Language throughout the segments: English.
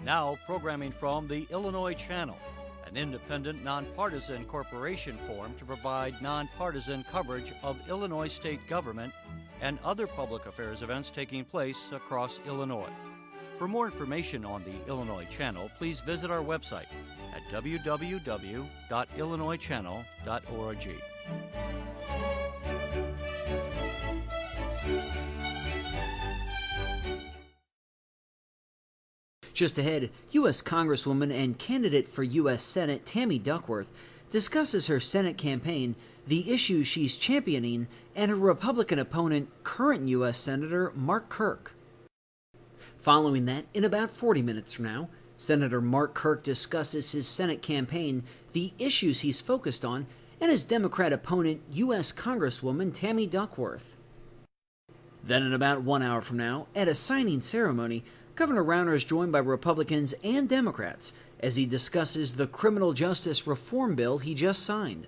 Now, programming from the Illinois Channel, an independent, nonpartisan corporation formed to provide nonpartisan coverage of Illinois state government and other public affairs events taking place across Illinois. For more information on the Illinois Channel, please visit our website at www.illinoischannel.org. Just ahead, U.S. Congresswoman and candidate for U.S. Senate Tammy Duckwort discusses her Senate campaign, the issues she's championing, and her Republican opponent, current U.S. Senator Mark Kirk. Following that, in about 40 minutes from now, Senator Mark Kirk discusses his Senate campaign, the issues he's focused on, and his Democrat opponent, U.S. Congresswoman Tammy Duckwort. Then in about 1 hour from now, at a signing ceremony, Governor Rauner is joined by Republicans and Democrats as he discusses the criminal justice reform bill he just signed.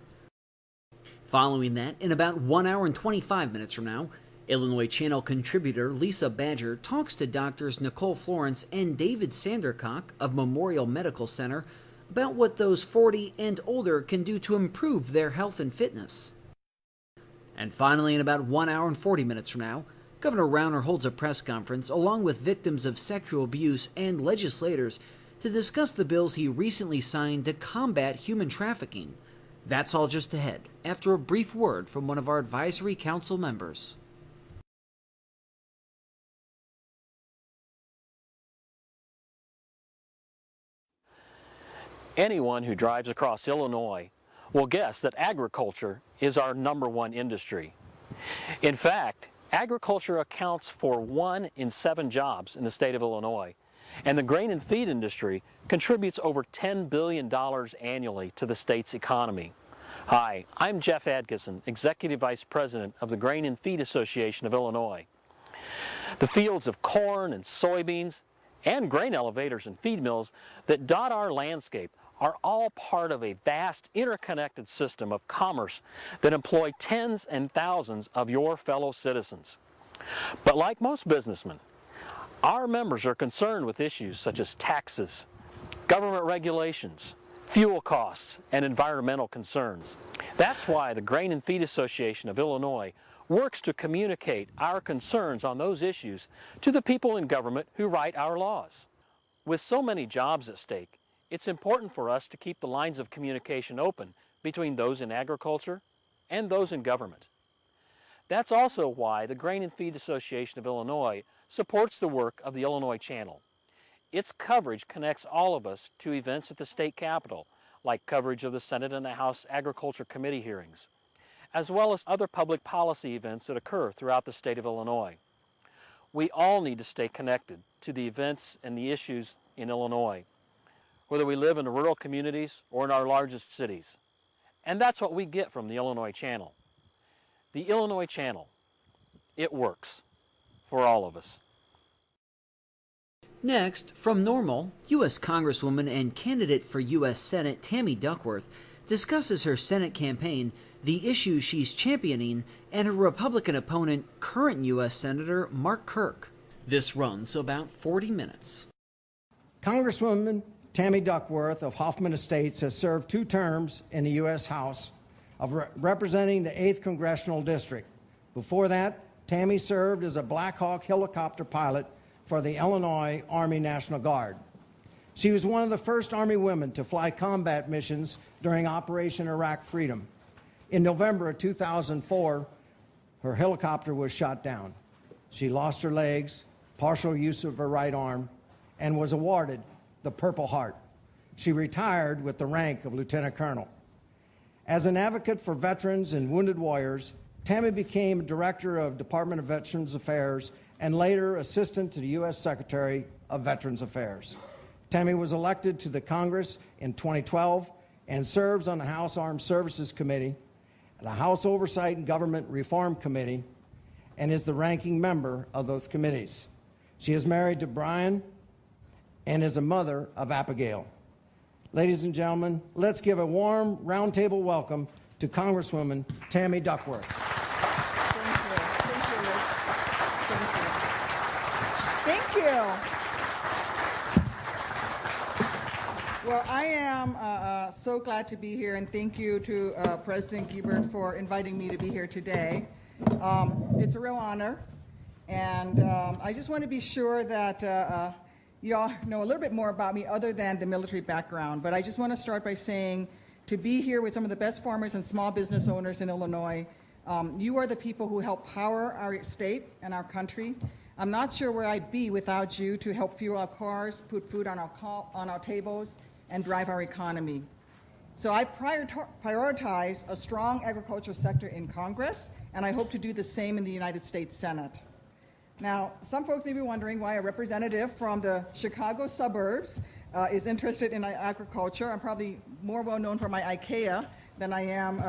Following that, in about 1 hour and 25 minutes from now, Illinois Channel contributor Lisa Badger talks to doctors Nicole Florence and David Sandercock of Memorial Medical Center about what those 40 and older can do to improve their health and fitness. And finally, in about 1 hour and 40 minutes from now, Governor Rauner holds a press conference along with victims of sexual abuse and legislators to discuss the bills he recently signed to combat human trafficking. That's all just ahead, after a brief word from one of our advisory council members. Anyone who drives across Illinois will guess that agriculture is our #1 industry. In fact, agriculture accounts for 1 in 7 jobs in the state of Illinois, and the grain and feed industry contributes over $10 billion annually to the state's economy. Hi, I'm Jeff Adkisson, Executive Vice President of the Grain and Feed Association of Illinois. The fields of corn and soybeans and grain elevators and feed mills that dot our landscape are all part of a vast interconnected system of commerce that employ tens and thousands of your fellow citizens. But like most businessmen, our members are concerned with issues such as taxes, government regulations, fuel costs, and environmental concerns. That's why the Grain and Feed Association of Illinois works to communicate our concerns on those issues to the people in government who write our laws. With so many jobs at stake, it's important for us to keep the lines of communication open between those in agriculture and those in government. That's also why the Grain and Feed Association of Illinois supports the work of the Illinois Channel. Its coverage connects all of us to events at the state capitol, like coverage of the Senate and the House Agriculture Committee hearings, as well as other public policy events that occur throughout the state of Illinois. We all need to stay connected to the events and the issues in Illinois, whether we live in the rural communities or in our largest cities. And that's what we get from the Illinois Channel. The Illinois Channel, it works for all of us. Next, from Normal, U.S. Congresswoman and candidate for U.S. Senate Tammy Duckwort discusses her Senate campaign, the issues she's championing, and her Republican opponent, current U.S. Senator Mark Kirk. This runs about 40 minutes. Congresswoman Tammy Duckwort of Hoffman Estates has served 2 terms in the U.S. House of representing the 8th Congressional District. Before that, Tammy served as a Black Hawk helicopter pilot for the Illinois Army National Guard. She was one of the first Army women to fly combat missions during Operation Iraq Freedom. In November of 2004, her helicopter was shot down. She lost her legs, partial use of her right arm, and was awarded the Purple Heart. She retired with the rank of Lieutenant Colonel. As an advocate for veterans and wounded warriors, Tammy became Director of Department of Veterans Affairs and later Assistant to the U.S. Secretary of Veterans Affairs. Tammy was elected to the Congress in 2012 and serves on the House Armed Services Committee, the House Oversight and Government Reform Committee, and is the ranking member of those committees. She is married to Brian and is a mother of Abigail. Ladies and gentlemen, let's give a warm roundtable welcome to Congresswoman Tammy Duckwort. Thank you. Well, I am so glad to be here, and thank you to President Gebert for inviting me to be here today. It's a real honor, and I just want to be sure that you all know a little bit more about me other than the military background. But I just want to start by saying to be here with some of the best farmers and small business owners in Illinois, you are the people who help power our state and our country. I'm not sure where I'd be without you to help fuel our cars, put food on our tables, and drive our economy. So I prioritize a strong agriculture sector in Congress, and I hope to do the same in the United States Senate. Now, some folks may be wondering why a representative from the Chicago suburbs is interested in agriculture. I'm probably more well known for my IKEA than I am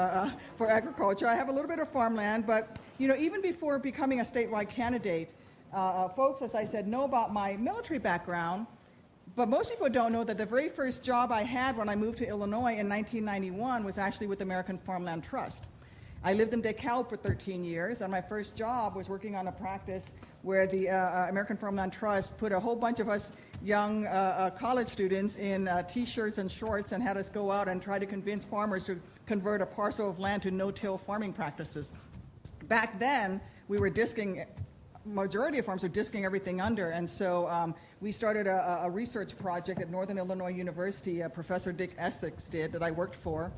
for agriculture. I have a little bit of farmland, but even before becoming a statewide candidate, folks, as I said, know about my military background. But most people don't know that the very first job I had when I moved to Illinois in 1991 was actually with American Farmland Trust. I lived in DeKalb for 13 years, and my first job was working on a practice where the American Farmland Trust put a whole bunch of us young college students in T-shirts and shorts and had us go out and try to convince farmers to convert a parcel of land to no-till farming practices. Back then, we were majority of farms are disking everything under, and so we started a research project at Northern Illinois University, Professor Dick Essex did, that I worked for,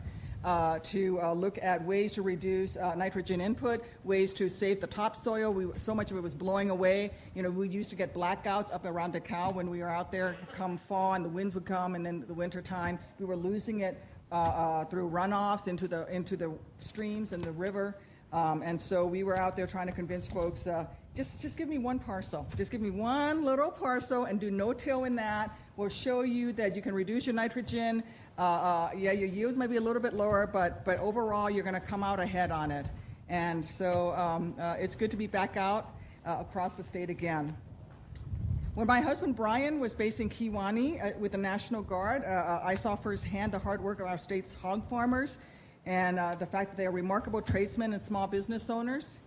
to look at ways to reduce nitrogen input, ways to save the topsoil. So much of it was blowing away. We used to get blackouts up around DeKalb when we were out there come fall, and the winds would come, and then the winter time. We were losing it through runoffs into the streams and the river. And so we were out there trying to convince folks, just give me one parcel. Just give me one little parcel and do no-till in that. We'll show you that you can reduce your nitrogen. Your yields might be a little bit lower, but overall you're going to come out ahead on it. And so it's good to be back out across the state again. When my husband Brian was based in Kewanee with the National Guard, I saw firsthand the hard work of our state's hog farmers and the fact that they are remarkable tradesmen and small business owners.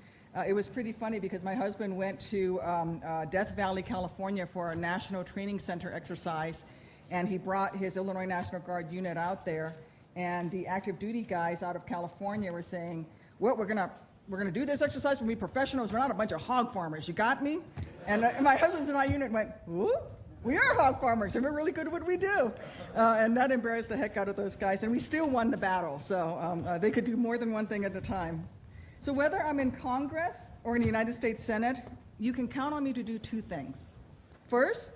It was pretty funny because my husband went to Death Valley, California for a national training center exercise, and he brought his Illinois National Guard unit out there, and the active duty guys out of California were saying, well, we're gonna do this exercise, we're gonna be professionals, we're not a bunch of hog farmers, you got me? And my husband's in my unit went, ooh, we are hog farmers, and we're really good at what we do. And that embarrassed the heck out of those guys, and we still won the battle, so they could do more than one thing at a time. So whether I'm in Congress or in the United States Senate, you can count on me to do two things. First,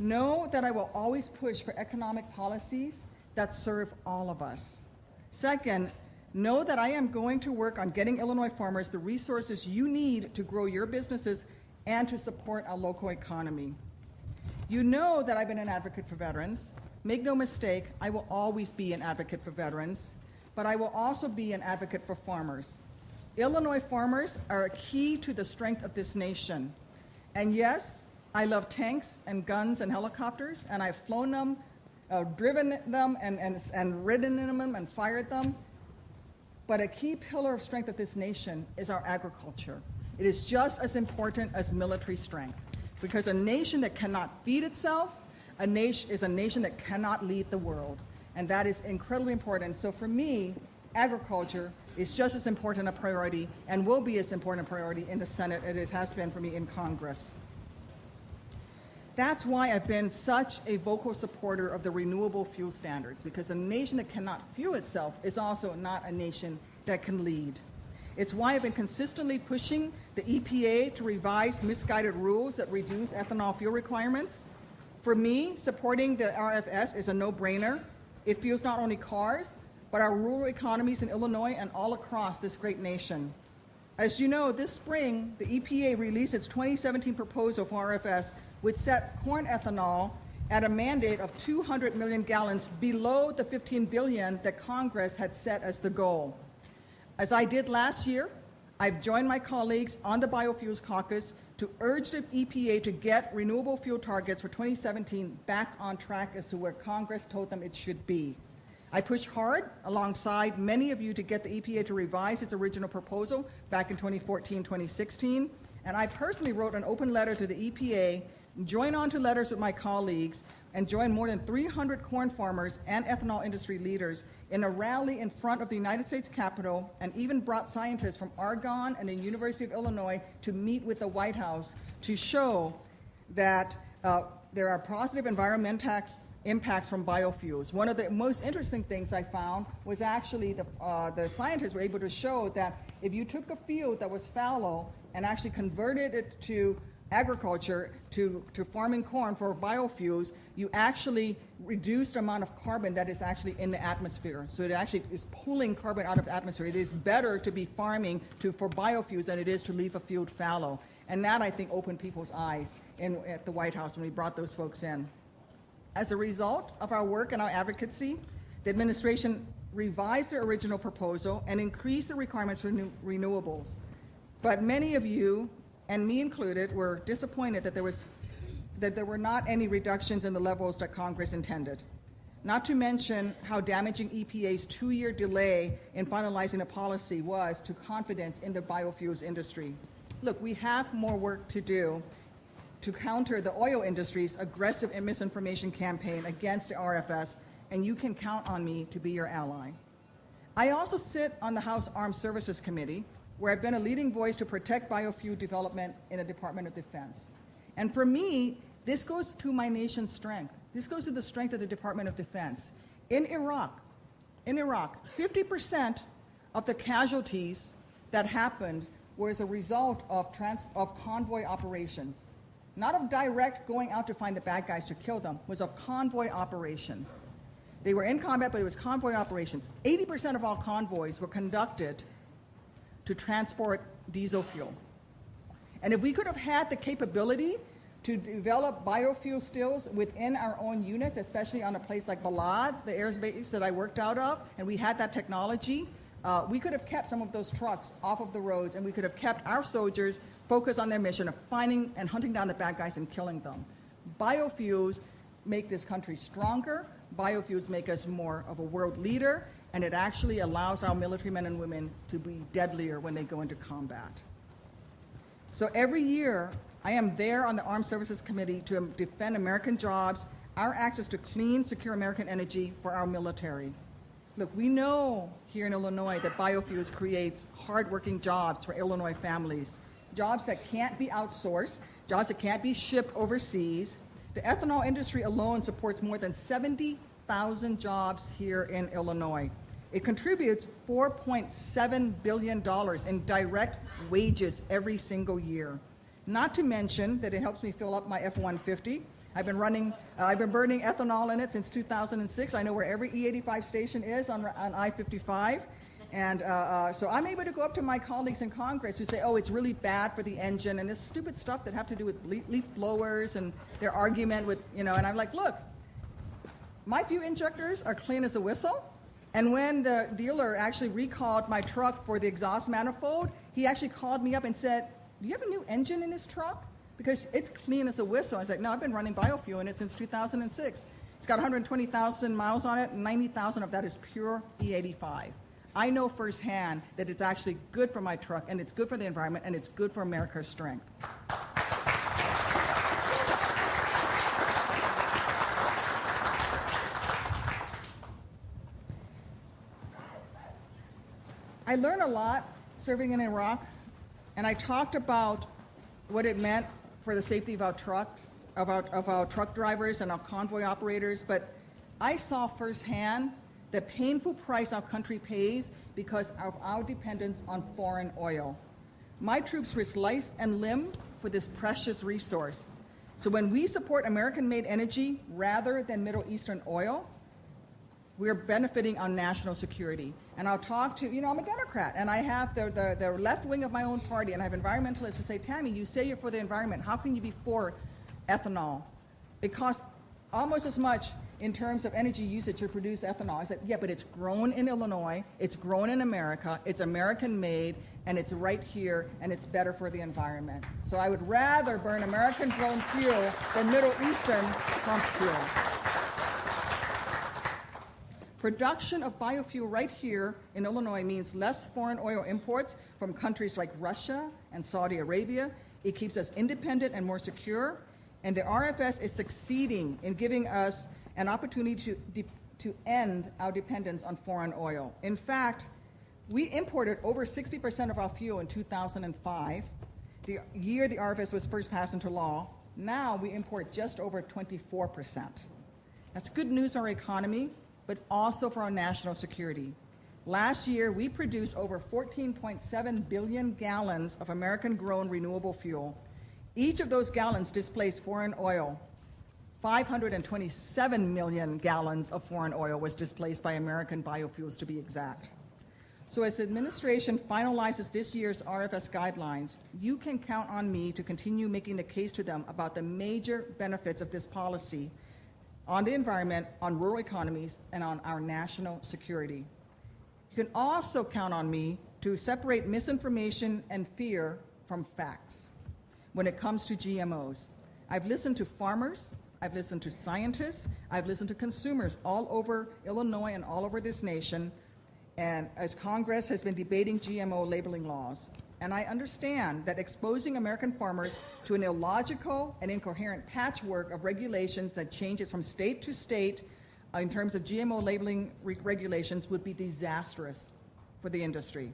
know that I will always push for economic policies that serve all of us. Second, know that I am going to work on getting Illinois farmers the resources you need to grow your businesses and to support our local economy. You know that I've been an advocate for veterans. Make no mistake, I will always be an advocate for veterans, but I will also be an advocate for farmers. Illinois farmers are a key to the strength of this nation. And yes, I love tanks and guns and helicopters, and I've flown them, driven them, and ridden in them and fired them. But a key pillar of strength of this nation is our agriculture. It is just as important as military strength, because a nation that cannot feed itself is a nation that cannot lead the world. And that is incredibly important. So for me, agriculture is just as important a priority and will be as important a priority in the Senate as it has been for me in Congress. That's why I've been such a vocal supporter of the renewable fuel standards, because a nation that cannot fuel itself is also not a nation that can lead. It's why I've been consistently pushing the EPA to revise misguided rules that reduce ethanol fuel requirements. For me, supporting the RFS is a no-brainer. It fuels not only cars, but our rural economies in Illinois and all across this great nation. As you know, this spring, the EPA released its 2017 proposal for RFS, which set corn ethanol at a mandate of 200 million gallons below the 15 billion that Congress had set as the goal. As I did last year, I've joined my colleagues on the Biofuels Caucus to urge the EPA to get renewable fuel targets for 2017 back on track as to where Congress told them it should be. I pushed hard alongside many of you to get the EPA to revise its original proposal back in 2014, 2016, and I personally wrote an open letter to the EPA, joined on to letters with my colleagues, and joined more than 300 corn farmers and ethanol industry leaders in a rally in front of the United States Capitol, and even brought scientists from Argonne and the University of Illinois to meet with the White House to show that there are positive environmental impacts from biofuels. One of the most interesting things I found was actually the scientists were able to show that if you took a field that was fallow and actually converted it to agriculture, to farming corn for biofuels, you actually reduce the amount of carbon that is actually in the atmosphere. So it actually is pulling carbon out of the atmosphere. It is better to be farming for biofuels than it is to leave a field fallow. And that, I think, opened people's eyes at the White House when we brought those folks in. As a result of our work and our advocacy, the administration revised their original proposal and increased the requirements for renewables. But many of you, and me included, were disappointed that there were not any reductions in the levels that Congress intended. Not to mention how damaging EPA's 2-year delay in finalizing a policy was to confidence in the biofuels industry. Look, we have more work to do to counter the oil industry's aggressive and misinformation campaign against the RFS, and you can count on me to be your ally. I also sit on the House Armed Services Committee, where I've been a leading voice to protect biofuel development in the Department of Defense. And for me, this goes to my nation's strength. This goes to the strength of the Department of Defense. In Iraq, 50% of the casualties that happened were as a result of convoy operations. Not of direct going out to find the bad guys to kill them, was of convoy operations. They were in combat, but it was convoy operations. 80% of all convoys were conducted to transport diesel fuel. And if we could have had the capability to develop biofuel stills within our own units, especially on a place like Balad, the air base that I worked out of, and we had that technology, we could have kept some of those trucks off of the roads, and we could have kept our soldiers focused on their mission of finding and hunting down the bad guys and killing them. Biofuels make this country stronger. Biofuels make us more of a world leader, and it actually allows our military men and women to be deadlier when they go into combat. So every year, I am there on the Armed Services Committee to defend American jobs, our access to clean, secure American energy for our military. Look, we know here in Illinois that biofuels creates hardworking jobs for Illinois families, jobs that can't be outsourced, jobs that can't be shipped overseas. The ethanol industry alone supports more than 70,000 jobs here in Illinois. It contributes $4.7 billion in direct wages every single year. Not to mention that it helps me fill up my F-150. I've been burning ethanol in it since 2006. I know where every E85 station is on I-55. And so I'm able to go up to my colleagues in Congress who say, oh, it's really bad for the engine, and this stupid stuff that have to do with leaf blowers and their argument with, and I'm like, look, my fuel injectors are clean as a whistle. And when the dealer actually recalled my truck for the exhaust manifold, he actually called me up and said, do you have a new engine in this truck? Because it's clean as a whistle. I was like, no, I've been running biofuel in it since 2006. It's got 120,000 miles on it, and 90,000 of that is pure E85. I know firsthand that it's actually good for my truck, and it's good for the environment, and it's good for America's strength. I learned a lot serving in Iraq, and I talked about what it meant for the safety of our trucks, of our truck drivers and our convoy operators, but I saw firsthand the painful price our country pays because of our dependence on foreign oil. My troops risk life and limb for this precious resource. So when we support American-made energy rather than Middle Eastern oil, we're benefiting on national security. And I'll talk to, I'm a Democrat, and I have the left wing of my own party, and I have environmentalists who say, Tammy, you say you're for the environment. How can you be for ethanol? It costs almost as much in terms of energy usage to produce ethanol. I said, yeah, but it's grown in Illinois, it's grown in America, it's American-made, and it's right here, and it's better for the environment. So I would rather burn American-grown fuel than Middle Eastern pumped fuel. Production of biofuel right here in Illinois means less foreign oil imports from countries like Russia and Saudi Arabia. It keeps us independent and more secure. And the RFS is succeeding in giving us an opportunity to end our dependence on foreign oil. In fact, we imported over 60% of our fuel in 2005, the year the RFS was first passed into law. Now we import just over 24%. That's good news for our economy, but also for our national security. Last year, we produced over 14.7 billion gallons of American-grown renewable fuel. Each of those gallons displaced foreign oil. 527 million gallons of foreign oil was displaced by American biofuels, to be exact. So as the administration finalizes this year's RFS guidelines, you can count on me to continue making the case to them about the major benefits of this policy on the environment, on rural economies, and on our national security. You can also count on me to separate misinformation and fear from facts when it comes to GMOs. I've listened to farmers, I've listened to scientists, I've listened to consumers all over Illinois and all over this nation, and as Congress has been debating GMO labeling laws. And I understand that exposing American farmers to an illogical and incoherent patchwork of regulations that changes from state to state in terms of GMO labeling regulations would be disastrous for the industry.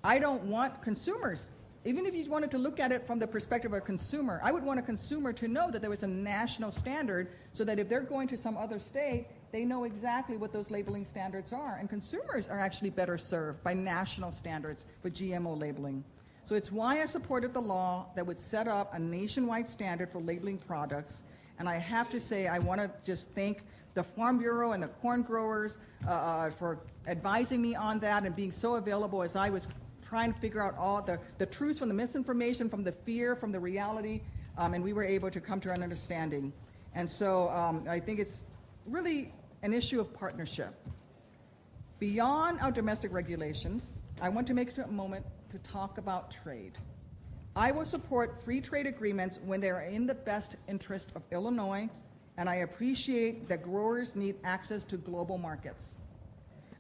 I don't want consumers, even if you wanted to look at it from the perspective of a consumer, I would want a consumer to know that there was a national standard so that if they're going to some other state, they know exactly what those labeling standards are. And consumers are actually better served by national standards for GMO labeling. So it's why I supported the law that would set up a nationwide standard for labeling products. And I have to say, I want to just thank the Farm Bureau and the corn growers for advising me on that and being so available as I was trying to figure out all the truth from the misinformation, from the fear, from the reality, and we were able to come to an understanding. And so I think it's really an issue of partnership. Beyond our domestic regulations, I want to make a moment to talk about trade. I will support free trade agreements when they are in the best interest of Illinois, and I appreciate that growers need access to global markets.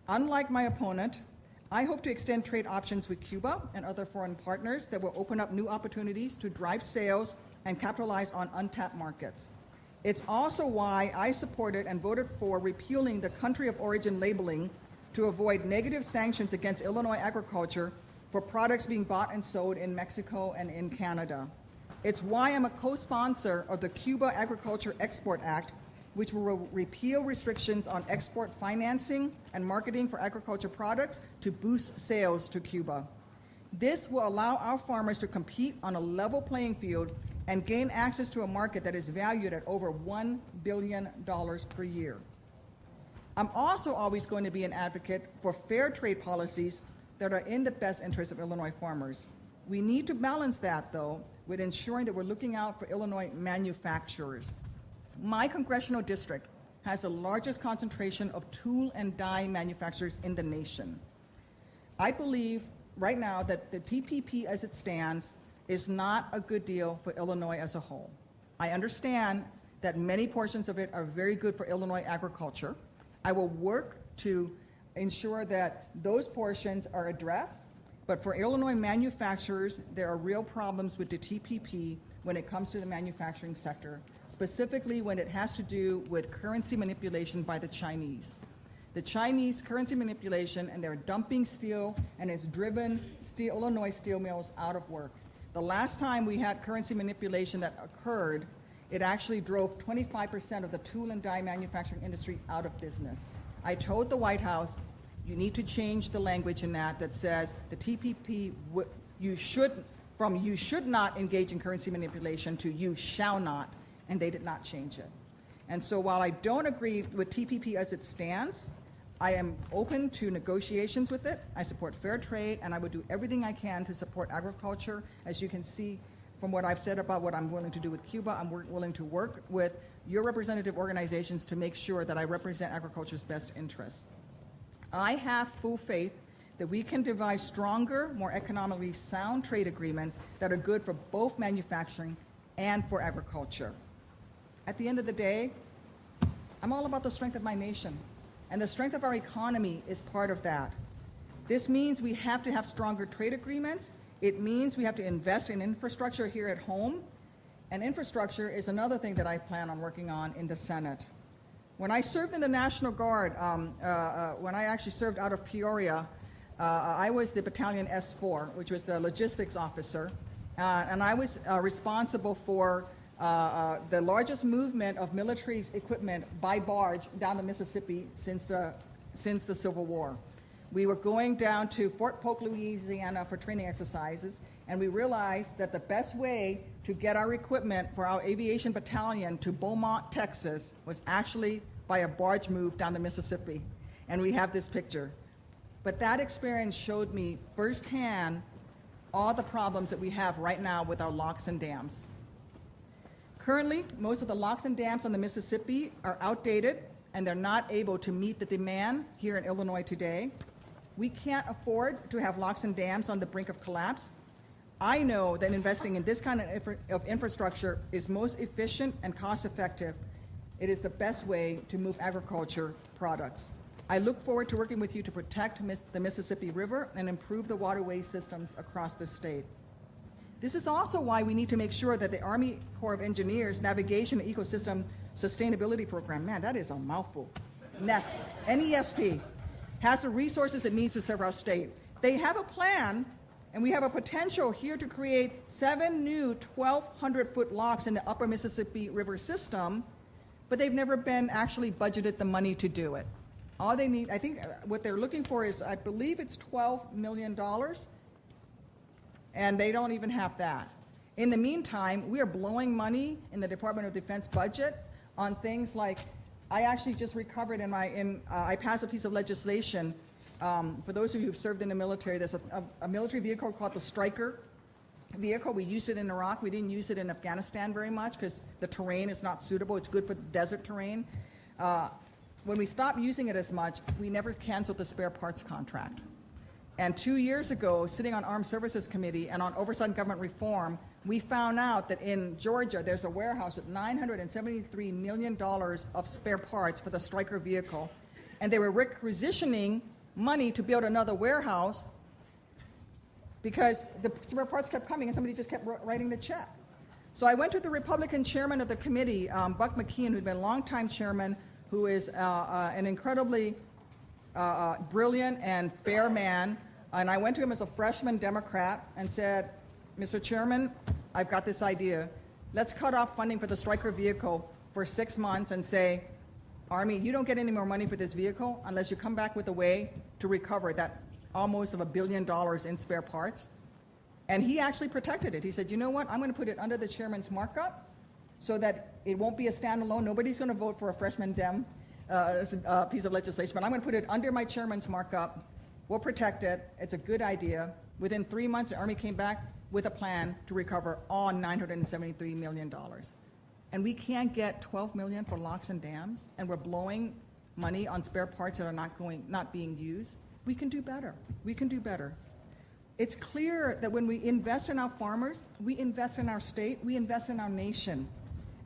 Unlike my opponent, I hope to extend trade options with Cuba and other foreign partners that will open up new opportunities to drive sales and capitalize on untapped markets. It's also why I supported and voted for repealing the country of origin labeling to avoid negative sanctions against Illinois agriculture for products being bought and sold in Mexico and in Canada. It's why I'm a co-sponsor of the Cuba Agriculture Export Act, which will repeal restrictions on export financing and marketing for agriculture products to boost sales to Cuba. This will allow our farmers to compete on a level playing field and gain access to a market that is valued at over $1 billion per year. I'm also always going to be an advocate for fair trade policies that are in the best interest of Illinois farmers. We need to balance that, though, with ensuring that we're looking out for Illinois manufacturers. My congressional district has the largest concentration of tool and die manufacturers in the nation. I believe right now that the TPP as it stands is not a good deal for Illinois as a whole. I understand that many portions of it are very good for Illinois agriculture. I will work to ensure that those portions are addressed, but for Illinois manufacturers, there are real problems with the TPP when it comes to the manufacturing sector, specifically when it has to do with currency manipulation by the Chinese. The Chinese currency manipulation, and they're dumping steel, and it's driven Illinois steel mills out of work. The last time we had currency manipulation that occurred, it actually drove 25% of the tool and die manufacturing industry out of business. I told the White House, you need to change the language in that says the TPP, you should not engage in currency manipulation to you shall not, and they did not change it. And so while I don't agree with TPP as it stands, I am open to negotiations with it. I support fair trade, and I would do everything I can to support agriculture. As you can see from what I've said about what I'm willing to do with Cuba, I'm willing to work with your representative organizations to make sure that I represent agriculture's best interests. I have full faith that we can devise stronger, more economically sound trade agreements that are good for both manufacturing and for agriculture. At the end of the day, I'm all about the strength of my nation, and the strength of our economy is part of that. This means we have to have stronger trade agreements. It means we have to invest in infrastructure here at home. And infrastructure is another thing that I plan on working on in the Senate. When I served in the National Guard, when I actually served out of Peoria, I was the Battalion S4, which was the logistics officer, and I was responsible for the largest movement of military equipment by barge down the Mississippi since the Civil War. We were going down to Fort Polk, Louisiana for training exercises, and we realized that the best way to get our equipment for our aviation battalion to Beaumont, Texas, was actually by a barge move down the Mississippi. And we have this picture. But that experience showed me firsthand all the problems that we have right now with our locks and dams. Currently, most of the locks and dams on the Mississippi are outdated, and they're not able to meet the demand here in Illinois today. We can't afford to have locks and dams on the brink of collapse. I know that investing in this kind of infrastructure is most efficient and cost-effective. It is the best way to move agriculture products. I look forward to working with you to protect the Mississippi River and improve the waterway systems across the state. This is also why we need to make sure that the Army Corps of Engineers Navigation and Ecosystem Sustainability Program, man, that is a mouthful, NESP, N-E-S-P, has the resources it needs to serve our state. They have a plan, and we have a potential here to create 7 new 1,200-foot locks in the upper Mississippi River system, but they've never been actually budgeted the money to do it. All they need, I think what they're looking for is, I believe it's $12 million, and they don't even have that. In the meantime, we are blowing money in the Department of Defense budgets on things like, I actually just recovered I passed a piece of legislation. For those of you who've served in the military, there's a military vehicle called the Stryker vehicle. We used it in Iraq. We didn't use it in Afghanistan very much because the terrain is not suitable. It's good for desert terrain. When we stopped using it as much, we never canceled the spare parts contract. And 2 years ago, sitting on Armed Services Committee and on Oversight and Government Reform, we found out that in Georgia, there's a warehouse with $973 million of spare parts for the Stryker vehicle. And they were requisitioning money to build another warehouse because the spare parts kept coming and somebody just kept writing the check. So I went to the Republican chairman of the committee, Buck McKeon, who'd been a longtime chairman, who is an incredibly brilliant and fair man. And I went to him as a freshman Democrat and said, Mr. Chairman, I've got this idea. Let's cut off funding for the Stryker vehicle for 6 months and say, Army, you don't get any more money for this vehicle unless you come back with a way to recover that almost of $1 billion in spare parts. And he actually protected it. He said, you know what, I'm going to put it under the chairman's markup so that it won't be a standalone. Nobody's going to vote for a freshman Dem piece of legislation, but I'm going to put it under my chairman's markup. We'll protect it. It's a good idea. Within 3 months, the Army came back with a plan to recover all $973 million. And we can't get $12 million for locks and dams, and we're blowing money on spare parts that are not being used. We can do better. We can do better. It's clear that when we invest in our farmers, we invest in our state, we invest in our nation.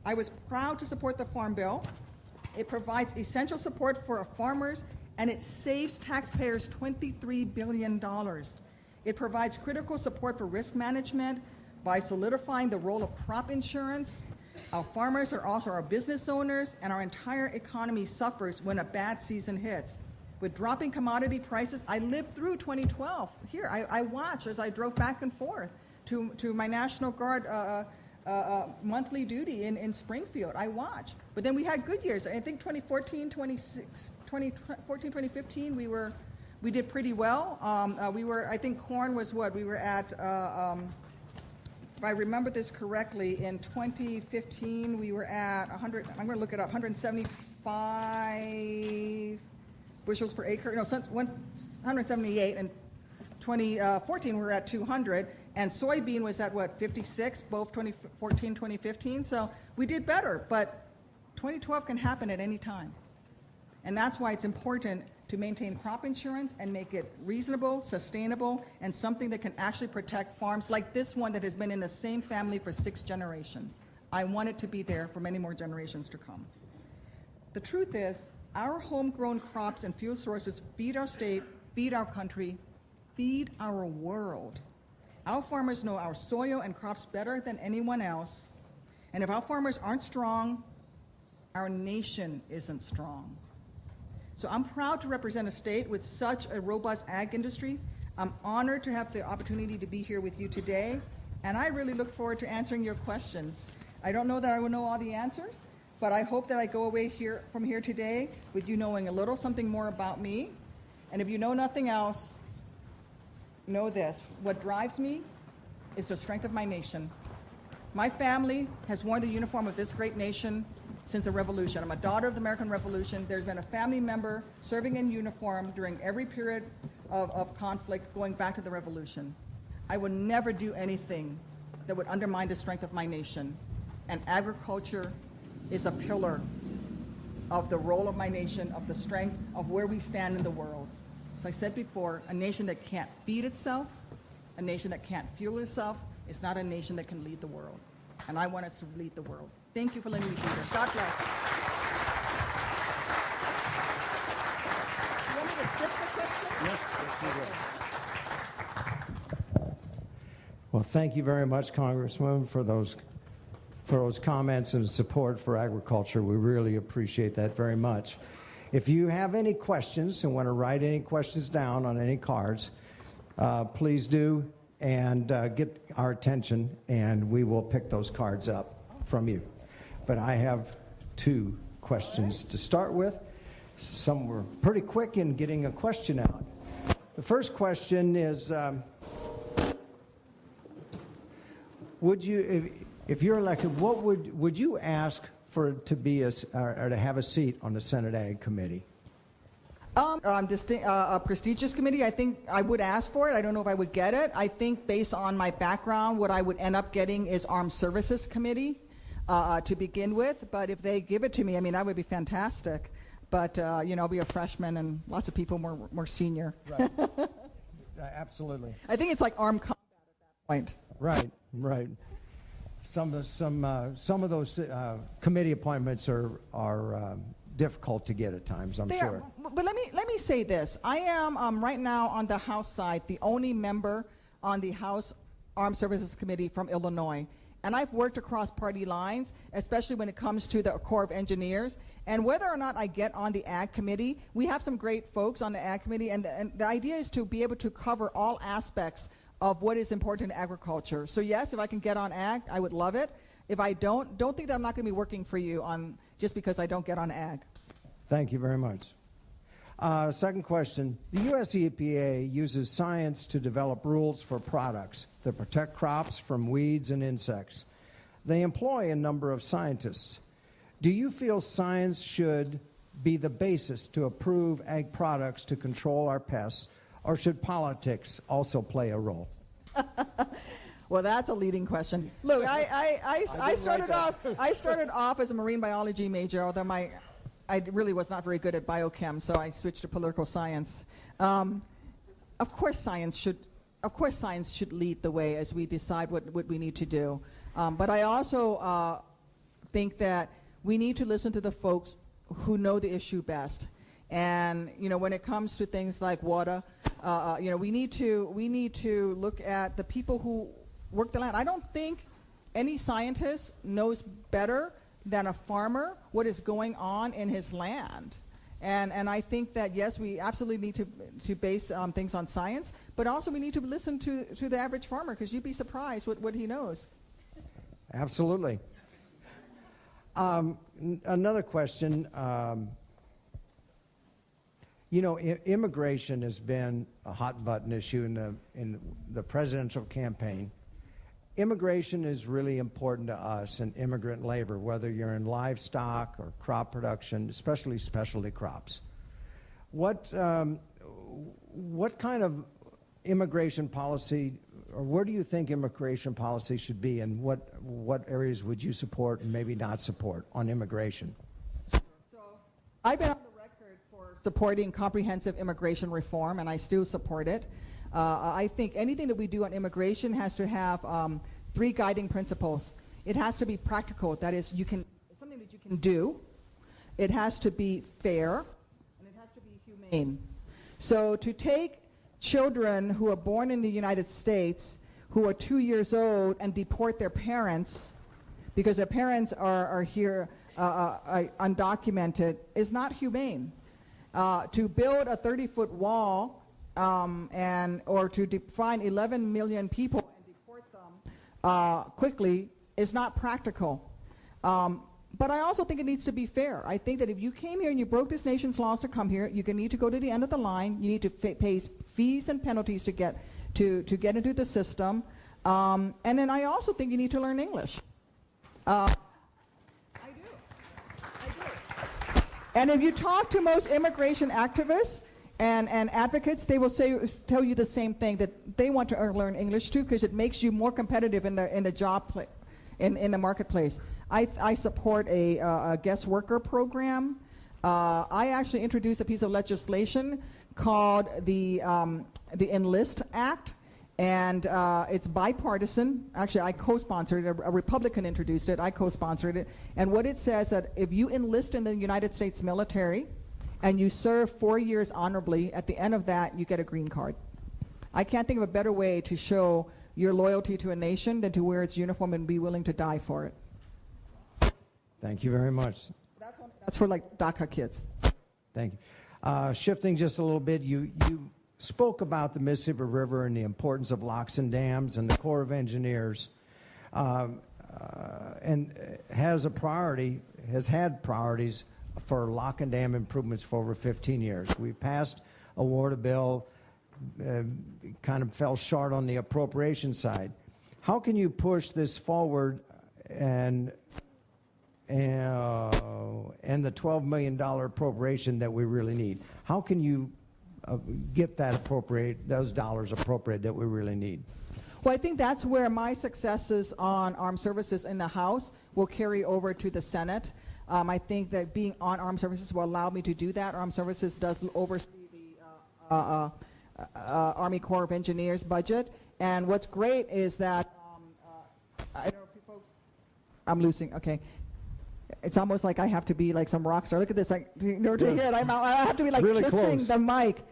I was proud to support the Farm Bill. It provides essential support for our farmers, and it saves taxpayers $23 billion. It provides critical support for risk management by solidifying the role of crop insurance. Our farmers are also our business owners, and our entire economy suffers when a bad season hits. With dropping commodity prices, I lived through 2012. Here, I watched as I drove back and forth to my National Guard monthly duty in Springfield. I watched. But then we had good years. I think 2014, 2015, we did pretty well. I think corn was what? We were at, if I remember this correctly, in 2015, we were at 100, I'm going to look it up, 175 bushels per acre. No, 178. And 2014, we were at 200. And soybean was at, what, 56, both 2014, 2015. So we did better. But 2012 can happen at any time. And that's why it's important to maintain crop insurance and make it reasonable, sustainable, and something that can actually protect farms like this one that has been in the same family for 6 generations. I want it to be there for many more generations to come. The truth is, our homegrown crops and fuel sources feed our state, feed our country, feed our world. Our farmers know our soil and crops better than anyone else. And if our farmers aren't strong, our nation isn't strong. So I'm proud to represent a state with such a robust ag industry. I'm honored to have the opportunity to be here with you today, and I really look forward to answering your questions. I don't know that I will know all the answers, but I hope that I go away from here today with you knowing a little something more about me. And if you know nothing else, know this: what drives me is the strength of my nation. My family has worn the uniform of this great nation since the Revolution. I'm a daughter of the American Revolution. There's been a family member serving in uniform during every period of conflict going back to the Revolution. I would never do anything that would undermine the strength of my nation. And agriculture is a pillar of the role of my nation, of the strength of where we stand in the world. As I said before, a nation that can't feed itself, a nation that can't fuel itself, is not a nation that can lead the world. And I want us to lead the world. Thank you for letting me be here. God bless. You want me to sit the question? Yes, we will. Well, thank you very much, Congresswoman, for those comments and support for agriculture. We really appreciate that very much. If you have any questions and want to write any questions down on any cards, please do, and get our attention, and we will pick those cards up from you. But I have 2 questions to start with. Some were pretty quick in getting a question out. The first question is, would you, if you're elected, what would you ask for to be or to have a seat on the Senate Ag Committee? A prestigious committee, I think I would ask for it. I don't know if I would get it. I think based on my background, what I would end up getting is Armed Services Committee to begin with. But if they give it to me, I mean, that would be fantastic. But, I'll be a freshman and lots of people more senior. Right. Absolutely. I think it's like armed combat at that point. Right. Some of those committee appointments are difficult to get at times, I'm sure. But let me say this. I am right now on the House side the only member on the House Armed Services Committee from Illinois. And I've worked across party lines, especially when it comes to the Corps of Engineers. And whether or not I get on the Ag Committee, we have some great folks on the Ag Committee, and the idea is to be able to cover all aspects of what is important in agriculture. So yes, if I can get on Ag, I would love it. If I don't think that I'm not going to be working for you just because I don't get on Ag. Thank you very much. Second question. The U.S. EPA uses science to develop rules for products that protect crops from weeds and insects. They employ a number of scientists. Do you feel science should be the basis to approve ag products to control our pests, or should politics also play a role? Well, that's a leading question. Look, I started off as a marine biology major, although I really was not very good at biochem, so I switched to political science. Of course, science should lead the way as we decide what we need to do. But I also think that we need to listen to the folks who know the issue best. And when it comes to things like water, we need to look at the people who work the land. I don't think any scientist knows better than a farmer what is going on in his land. And I think that, yes, we absolutely need to base things on science, but also we need to listen to the average farmer, because you'd be surprised what he knows. Absolutely. Another question. Immigration has been a hot button issue in the presidential campaign. Immigration is really important to us, and immigrant labor, whether you're in livestock or crop production, especially specialty crops. What kind of immigration policy, or where do you think immigration policy should be, and what areas would you support and maybe not support on immigration? So I've been on the record for supporting comprehensive immigration reform, and I still support it. I think anything that we do on immigration has to have 3 guiding principles. It has to be practical, that is, something that you can do. It has to be fair, and it has to be humane. So to take children who are born in the United States, who are 2 years old, and deport their parents because their parents are here undocumented is not humane. To build a 30-foot wall or to find 11 million people and deport them quickly is not practical. But I also think it needs to be fair. I think that if you came here and you broke this nation's laws to come here, you're going to need to go to the end of the line. You need to pay fees and penalties to get into the system. And then I also think you need to learn English. I do. And if you talk to most immigration activists and advocates, they will tell you the same thing, that they want to learn English too, because it makes you more competitive in the job in the marketplace. I support a guest worker program. I actually introduced a piece of legislation called the Enlist Act, and it's bipartisan. Actually, I co-sponsored it. A Republican introduced it. I co-sponsored it. And what it says that if you enlist in the United States military and you serve 4 years honorably, at the end of that, you get a green card. I can't think of a better way to show your loyalty to a nation than to wear its uniform and be willing to die for it. Thank you very much. That's for like DACA kids. Thank you. Shifting just a little bit, you spoke about the Mississippi River and the importance of locks and dams, and the Corps of Engineers and has had priorities for lock and dam improvements for over 15 years. We passed a water bill, kind of fell short on the appropriation side. How can you push this forward and the $12 million appropriation that we really need? How can you get those dollars appropriated that we really need? Well, I think that's where my successes on armed services in the House will carry over to the Senate. I think that being on armed services will allow me to do that. Armed services does oversee the Army Corps of Engineers budget. And what's great is that, I don't know if you folks, I'm losing, okay. It's almost like I have to be like some rock star. Look at this, to hear it. I have to be like really kissing close. The mic.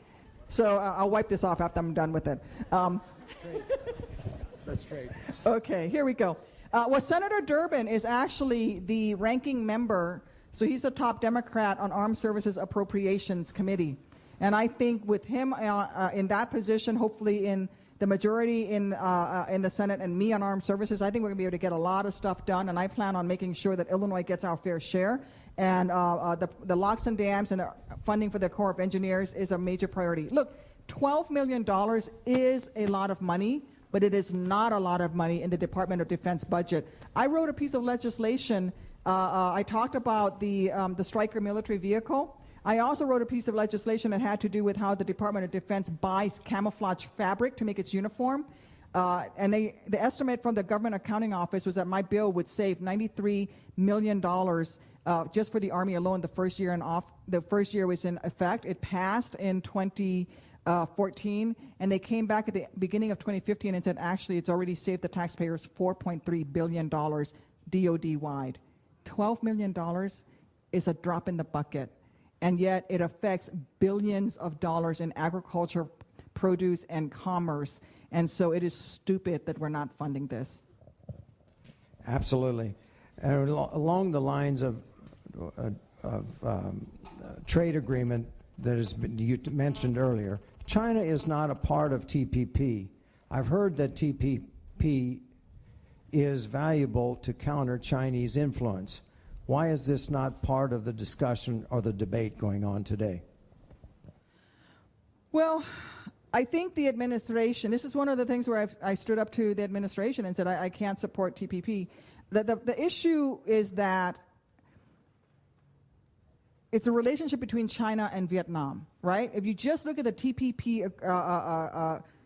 So I'll wipe this off after I'm done with it. That's straight. Okay, here we go. Well, Senator Durbin is actually the ranking member, so he's the top Democrat on Armed Services Appropriations Committee. And I think with him in that position, hopefully in the majority in the Senate and me on armed services, I think we're going to be able to get a lot of stuff done, and I plan on making sure that Illinois gets our fair share. And the locks and dams and funding for the Corps of Engineers is a major priority. Look, $12 million is a lot of money, but it is not a lot of money in the Department of Defense budget. I wrote a piece of legislation. I talked about the Stryker military vehicle. I also wrote a piece of legislation that had to do with how the Department of Defense buys camouflage fabric to make its uniform. And the estimate from the Government Accounting Office was that my bill would save $93 million just for the Army alone the first year was in effect. It passed in 2014, and they came back at the beginning of 2015 and said, actually, it's already saved the taxpayers $4.3 billion DOD-wide. $12 million is a drop in the bucket. And yet it affects billions of dollars in agriculture, produce, and commerce. And so it is stupid that we're not funding this. Absolutely. And along the lines of trade agreement that has been you mentioned earlier, China is not a part of TPP. I've heard that TPP is valuable to counter Chinese influence. Why is this not part of the discussion or the debate going on today? Well, I think the administration, this is one of the things where I stood up to the administration and said I can't support TPP. The issue is that it's a relationship between China and Vietnam, right? If you just look at the TPP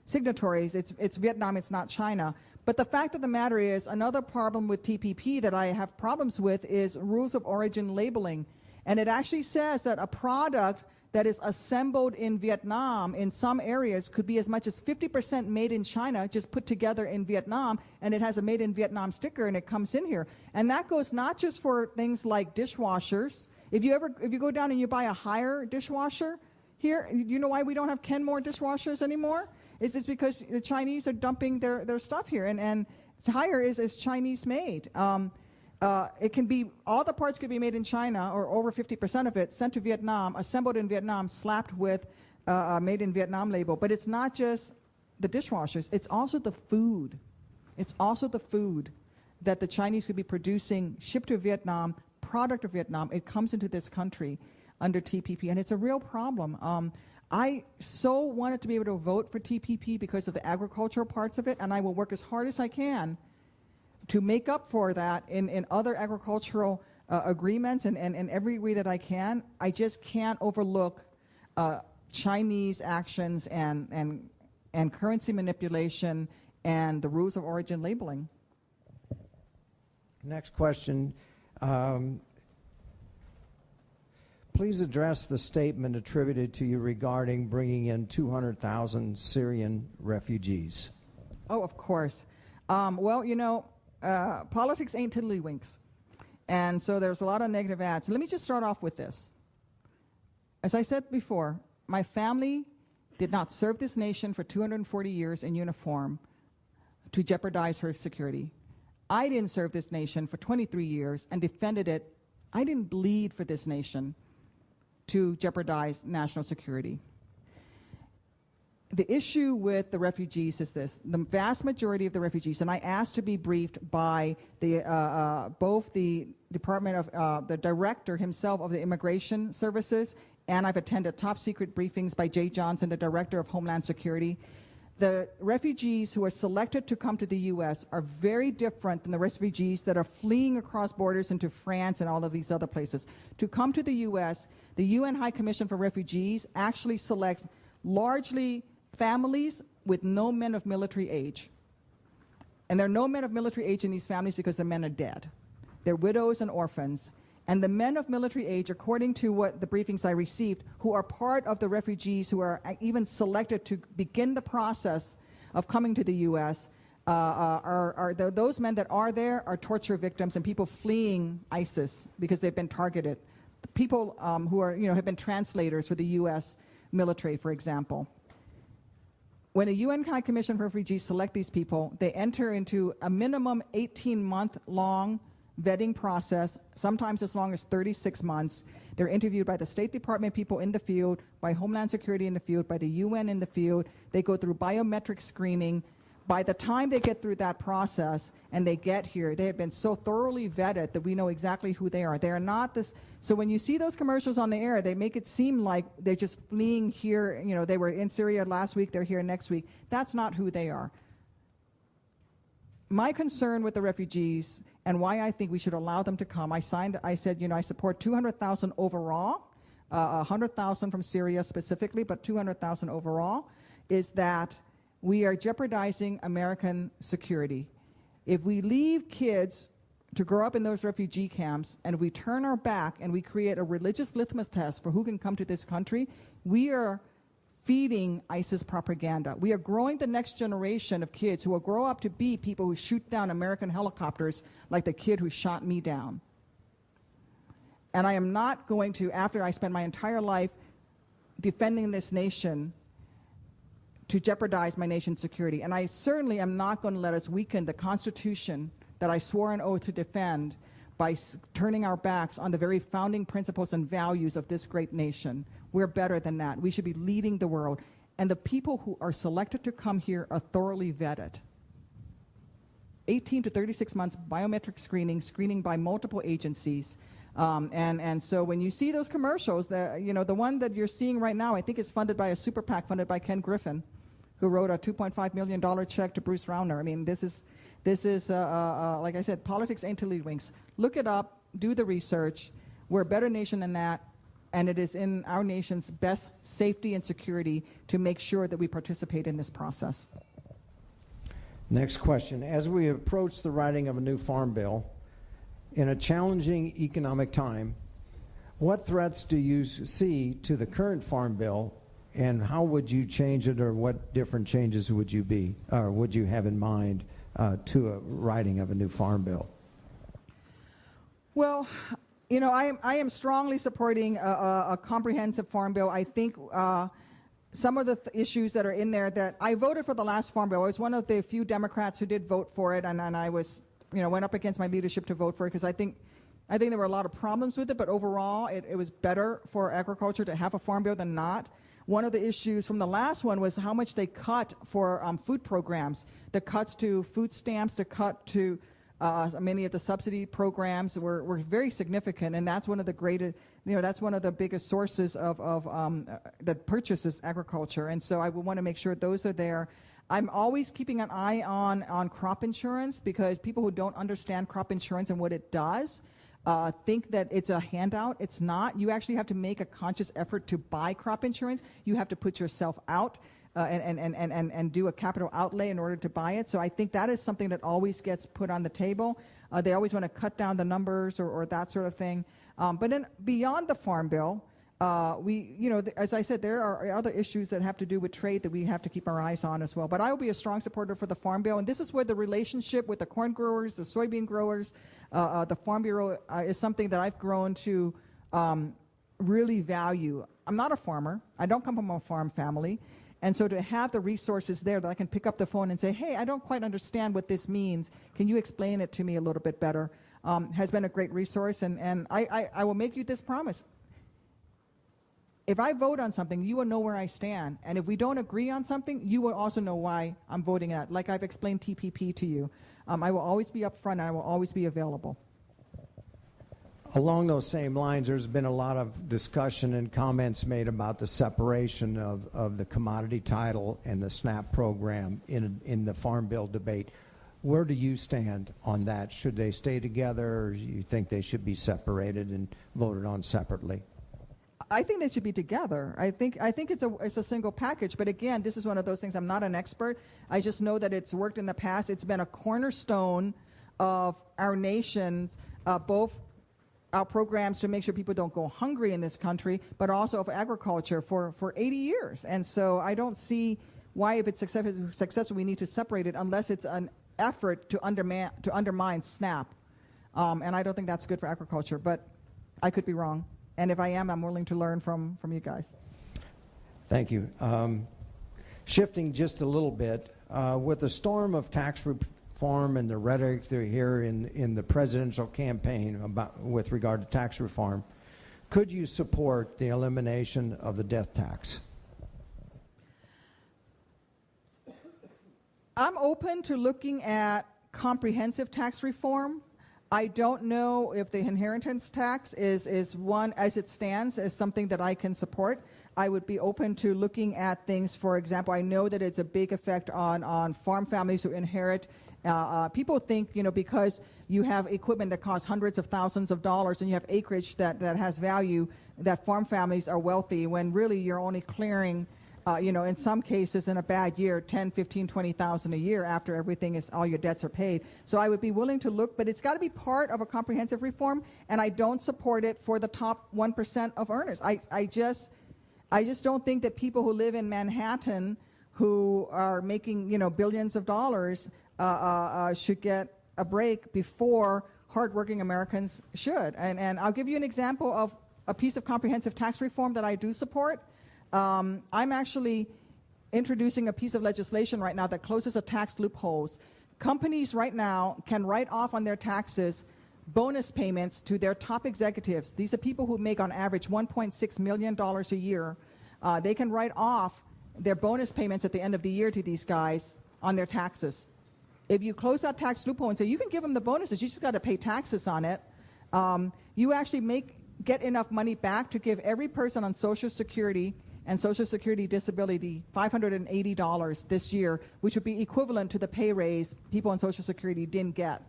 signatories, it's Vietnam, it's not China. But the fact of the matter is, another problem with TPP that I have problems with is rules of origin labeling. And it actually says that a product that is assembled in Vietnam in some areas could be as much as 50% made in China, just put together in Vietnam, and it has a made in Vietnam sticker and it comes in here. And that goes not just for things like dishwashers. If you go down and you buy a Haier dishwasher here, you know why we don't have Kenmore dishwashers anymore? It's because the Chinese are dumping their stuff here, and Haier is Chinese made. it can be, all the parts could be made in China, or over 50% of it, sent to Vietnam, assembled in Vietnam, slapped with a made in Vietnam label. But it's not just the dishwashers, it's also the food. It's also the food that the Chinese could be producing, shipped to Vietnam, product of Vietnam. It comes into this country under TPP, and it's a real problem. I so wanted to be able to vote for TPP because of the agricultural parts of it, and I will work as hard as I can to make up for that in other agricultural agreements and every way that I can. I just can't overlook Chinese actions and currency manipulation and the rules of origin labeling. Next question. Please address the statement attributed to you regarding bringing in 200,000 Syrian refugees. Oh, of course. Well, you know, politics ain't tiddlywinks. And so there's a lot of negative ads. Let me just start off with this. As I said before, my family did not serve this nation for 240 years in uniform to jeopardize her security. I didn't serve this nation for 23 years and defended it. I didn't bleed for this nation to jeopardize national security. The issue with the refugees is this. The vast majority of the refugees, and I asked to be briefed by both the Department of, the director himself of the Immigration Services, and I've attended top secret briefings by Jay Johnson, the director of Homeland Security. The refugees who are selected to come to the U.S. are very different than the refugees that are fleeing across borders into France and all of these other places. To come to the U.S., the UN High Commission for Refugees actually selects largely families with no men of military age. And there are no men of military age in these families because the men are dead. They're widows and orphans. And the men of military age, according to what the briefings I received, who are part of the refugees who are even selected to begin the process of coming to the U.S., those men that are there are torture victims and people fleeing ISIS because they've been targeted. People who are, have been translators for the U.S. military, for example. When the UN High Commission for Refugees select these people, they enter into a minimum 18-month-long vetting process, sometimes as long as 36 months. They're interviewed by the State Department people in the field, by Homeland Security in the field, by the UN in the field. They go through biometric screening. By the time they get through that process and they get here, they have been so thoroughly vetted that we know exactly who they are. They are not this. So when you see those commercials on the air, they make it seem like they're just fleeing here. They were in Syria last week, they're here next week. That's not who they are. My concern with the refugees and why I think we should allow them to come, I said, I support 200,000 overall, 100,000 from Syria specifically, but 200,000 overall, is that we are jeopardizing American security. If we leave kids to grow up in those refugee camps, and if we turn our back and we create a religious litmus test for who can come to this country, we are feeding ISIS propaganda. We are growing the next generation of kids who will grow up to be people who shoot down American helicopters like the kid who shot me down. And I am not going to, after I spend my entire life defending this nation, to jeopardize my nation's security. And I certainly am not going to let us weaken the Constitution that I swore an oath to defend by turning our backs on the very founding principles and values of this great nation. We're better than that. We should be leading the world. And the people who are selected to come here are thoroughly vetted. 18 to 36 months biometric screening by multiple agencies. And so when you see those commercials, the one that you're seeing right now, I think is funded by a super PAC funded by Ken Griffin, who wrote a $2.5 million check to Bruce Rauner. I mean, this is like I said, politics ain't tiddlywinks. Look it up, do the research. We're a better nation than that, and it is in our nation's best safety and security to make sure that we participate in this process. Next question. As we approach the writing of a new farm bill, in a challenging economic time, what threats do you see to the current farm bill, and how would you change it, or what different changes would you have in mind to a writing of a new farm bill? Well, I am strongly supporting a comprehensive farm bill. I think some of the issues that are in there that I voted for the last farm bill. I was one of the few Democrats who did vote for it, and I was went up against my leadership to vote for it because I think there were a lot of problems with it, but overall it was better for agriculture to have a farm bill than not. One of the issues from the last one was how much they cut for food programs. The cuts to food stamps, the cut to many of the subsidy programs were very significant, and that's one of the greatest, that's one of the biggest sources of that purchases agriculture. And so I would want to make sure those are there. I'm always keeping an eye on crop insurance, because people who don't understand crop insurance and what it does think that it's a handout. It's not. You actually have to make a conscious effort to buy crop insurance. You have to put yourself out and do a capital outlay in order to buy it. So I think that is something that always gets put on the table. They always want to cut down the numbers or that sort of thing. But then beyond the Farm Bill, as I said, there are other issues that have to do with trade that we have to keep our eyes on as well. But I will be a strong supporter for the Farm Bill, and this is where the relationship with the corn growers, the soybean growers, the Farm Bureau is something that I've grown to really value. I'm not a farmer. I don't come from a farm family. And so to have the resources there that I can pick up the phone and say, hey, I don't quite understand what this means. Can you explain it to me a little bit better? Has been a great resource. And I will make you this promise. If I vote on something, you will know where I stand. And if we don't agree on something, you will also know why I'm voting that. Like I've explained TPP to you. I will always be upfront, and I will always be available. Along those same lines, there's been a lot of discussion and comments made about the separation of the commodity title and the SNAP program in the Farm Bill debate. Where do you stand on that? Should they stay together, or do you think they should be separated and voted on separately? I think they should be together. I think it's a single package. But again, this is one of those things. I'm not an expert. I just know that it's worked in the past. It's been a cornerstone of our nation's both our programs to make sure people don't go hungry in this country, but also of agriculture for 80 years. And so I don't see why, if it's successful, we need to separate it unless it's an effort to undermine SNAP. And I don't think that's good for agriculture, but I could be wrong. And if I am, I'm willing to learn from you guys. Thank you. Shifting just a little bit, with the storm of tax reform and the rhetoric they hear in the presidential campaign with regard to tax reform, could you support the elimination of the death tax? I'm open to looking at comprehensive tax reform. I don't know if the inheritance tax is one, as it stands, is something that I can support. I would be open to looking at things. For example, I know that it's a big effect on farm families who inherit. People think, because you have equipment that costs hundreds of thousands of dollars and you have acreage that has value, that farm families are wealthy, when really you're only clearing, in some cases in a bad year, 10, 15, 20,000 a year after all your debts are paid. So I would be willing to look, but it's got to be part of a comprehensive reform, and I don't support it for the top 1% of earners. I just don't think that people who live in Manhattan who are making, billions of dollars should get a break before hardworking Americans should. And I'll give you an example of a piece of comprehensive tax reform that I do support. I'm actually introducing a piece of legislation right now that closes a tax loopholes. Companies right now can write off on their taxes bonus payments to their top executives. These are people who make on average $1.6 million a year. They can write off their bonus payments at the end of the year to these guys on their taxes. If you close that tax loophole and say you can give them the bonuses, you just got to pay taxes on it, you actually get enough money back to give every person on Social Security and Social Security disability $580 this year, which would be equivalent to the pay raise people on Social Security didn't get.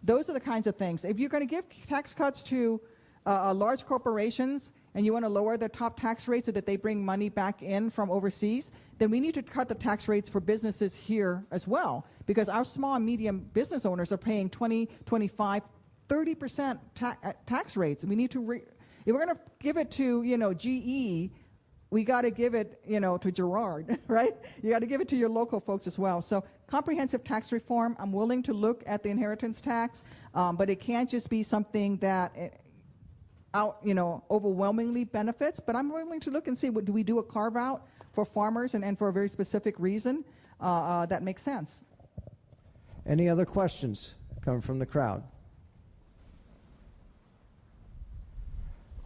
Those are the kinds of things. If you're going to give tax cuts to large corporations and you want to lower their top tax rate so that they bring money back in from overseas, then we need to cut the tax rates for businesses here as well, because our small and medium business owners are paying 20, 25, 30% tax rates. We need to, if we're going to give it to, GE, we got to give it, to Gerard, right? You got to give it to your local folks as well. So comprehensive tax reform, I'm willing to look at the inheritance tax, but it can't just be something that overwhelmingly benefits. But I'm willing to look and see, do we do a carve out for farmers and for a very specific reason that makes sense? Any other questions? coming from the crowd.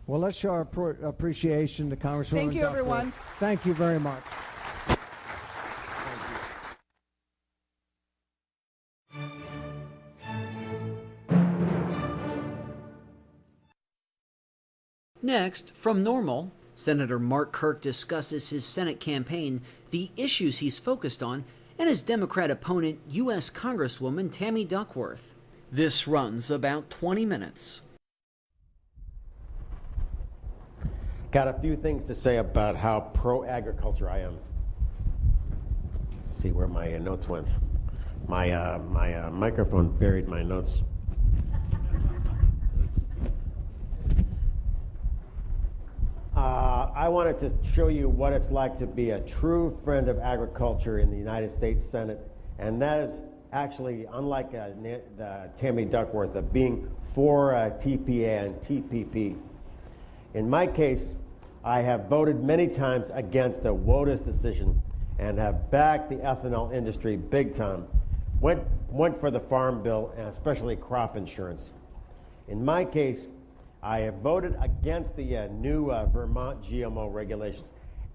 Well, let's show our appreciation to Congresswoman Thank you, Duckwort. everyone. Thank you very much. Next, from Normal, Senator Mark Kirk discusses his Senate campaign, the issues he's focused on, and his Democrat opponent, U.S. Congresswoman Tammy Duckworth. This runs about 20 minutes. Got a few things to say about how pro-agriculture I am. Let's see where my notes went. My microphone buried my notes. I wanted to show you what it's like to be a true friend of agriculture in the United States Senate, and that is actually, unlike Tammy Duckworth, of being for TPA and TPP. In my case, I have voted many times against the WOTUS decision and have backed the ethanol industry big time. Went for the Farm Bill and especially crop insurance. In my case, I have voted against the new Vermont GMO regulations,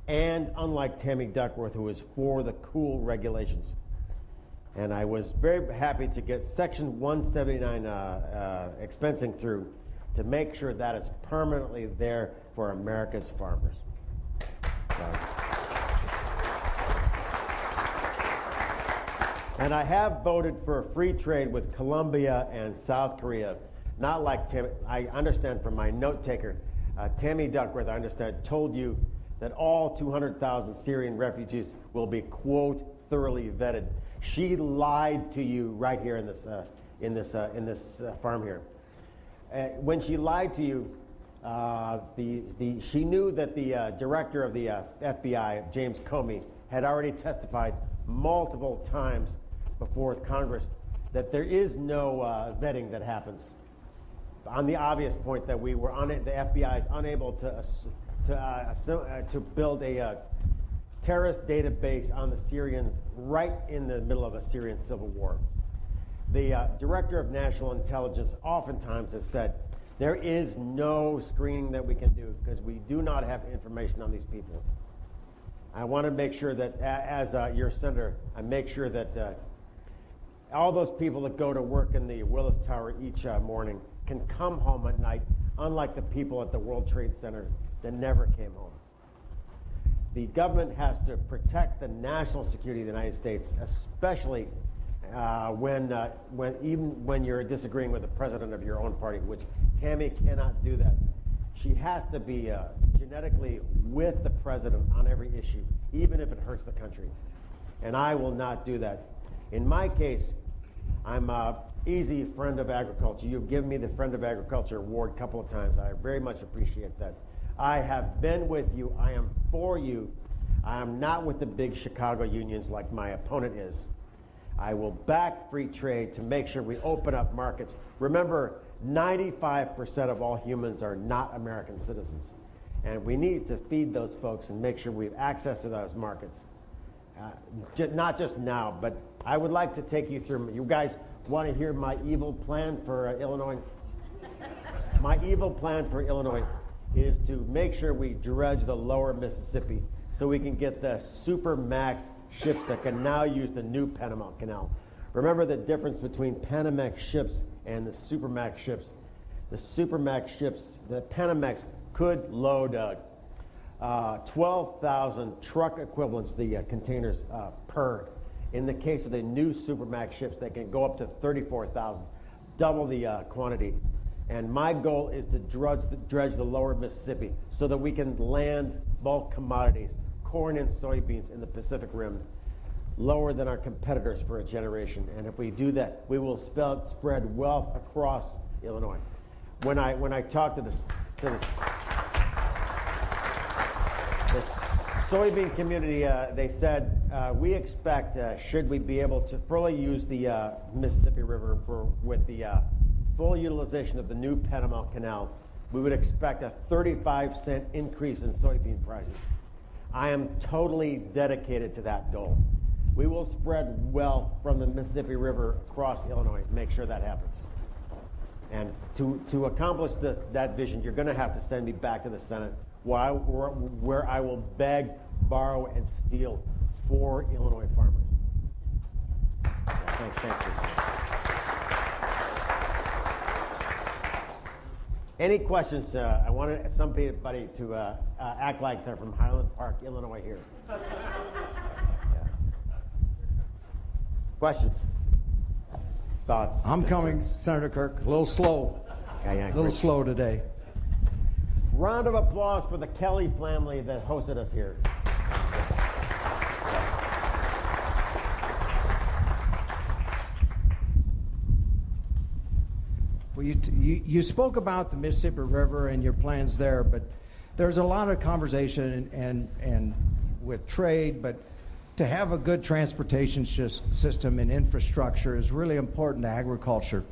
and unlike Tammy Duckworth, who is for the cool regulations. And I was very happy to get Section 179 expensing through to make sure that is permanently there for America's farmers. And I have voted for free trade with Colombia and South Korea. Not like Tammy, I understand from my note taker, Tammy Duckworth, I understand, told you that all 200,000 Syrian refugees will be, quote, thoroughly vetted. She lied to you right here in this farm here. When she lied to you, she knew that the director of the FBI, James Comey, had already testified multiple times before Congress that there is no vetting that happens. On the obvious point that we were on it, the FBI is unable to build a terrorist database on the Syrians right in the middle of a Syrian civil war. The Director of National Intelligence oftentimes has said there is no screening that we can do because we do not have information on these people. I want to make sure that as your senator, I make sure that all those people that go to work in the Willis Tower each morning can come home at night, unlike the people at the World Trade Center that never came home. The government has to protect the national security of the United States, especially when you're disagreeing with the president of your own party, which Tammy cannot do that. She has to be genetically with the president on every issue, even if it hurts the country. And I will not do that. In my case, I'm an easy friend of agriculture. You've given me the Friend of Agriculture award a couple of times. I very much appreciate that. I have been with you. I am for you. I am not with the big Chicago unions like my opponent is. I will back free trade to make sure we open up markets. Remember, 95% of all humans are not American citizens. And we need to feed those folks and make sure we have access to those markets. Not just now, but I would like to take you through. You guys want to hear my evil plan for Illinois? My evil plan for Illinois is to make sure we dredge the lower Mississippi so we can get the super max ships that can now use the new Panama Canal. Remember the difference between Panamax ships and the Supermax ships. The Supermax ships, the Panamax could load 12,000 truck equivalents, the containers per. In the case of the new Supermax ships, they can go up to 34,000, double the quantity. And my goal is to dredge the lower Mississippi so that we can land bulk commodities, corn and soybeans in the Pacific Rim, lower than our competitors for a generation. And if we do that, we will spread wealth across Illinois. When I talk to the soybean community, they said, we expect, should we be able to fully use the Mississippi River with the full utilization of the new Panama Canal, we would expect a 35-cent increase in soybean prices. I am totally dedicated to that goal. We will spread wealth from the Mississippi River across Illinois. Make sure that happens. And to accomplish that vision, you're going to have to send me back to the Senate, where I will beg, borrow, and steal for Illinois farmers. Yeah, thanks. Any questions? I wanted somebody to act like they're from Highland Park, Illinois here. Yeah. Questions? Thoughts? I'm coming, Senator Kirk. A little slow. Yeah, a little slow today. Round of applause for the Kelly family that hosted us here. Well, you spoke about the Mississippi River and your plans there, but there's a lot of conversation and with trade, but to have a good transportation system and infrastructure is really important to agriculture.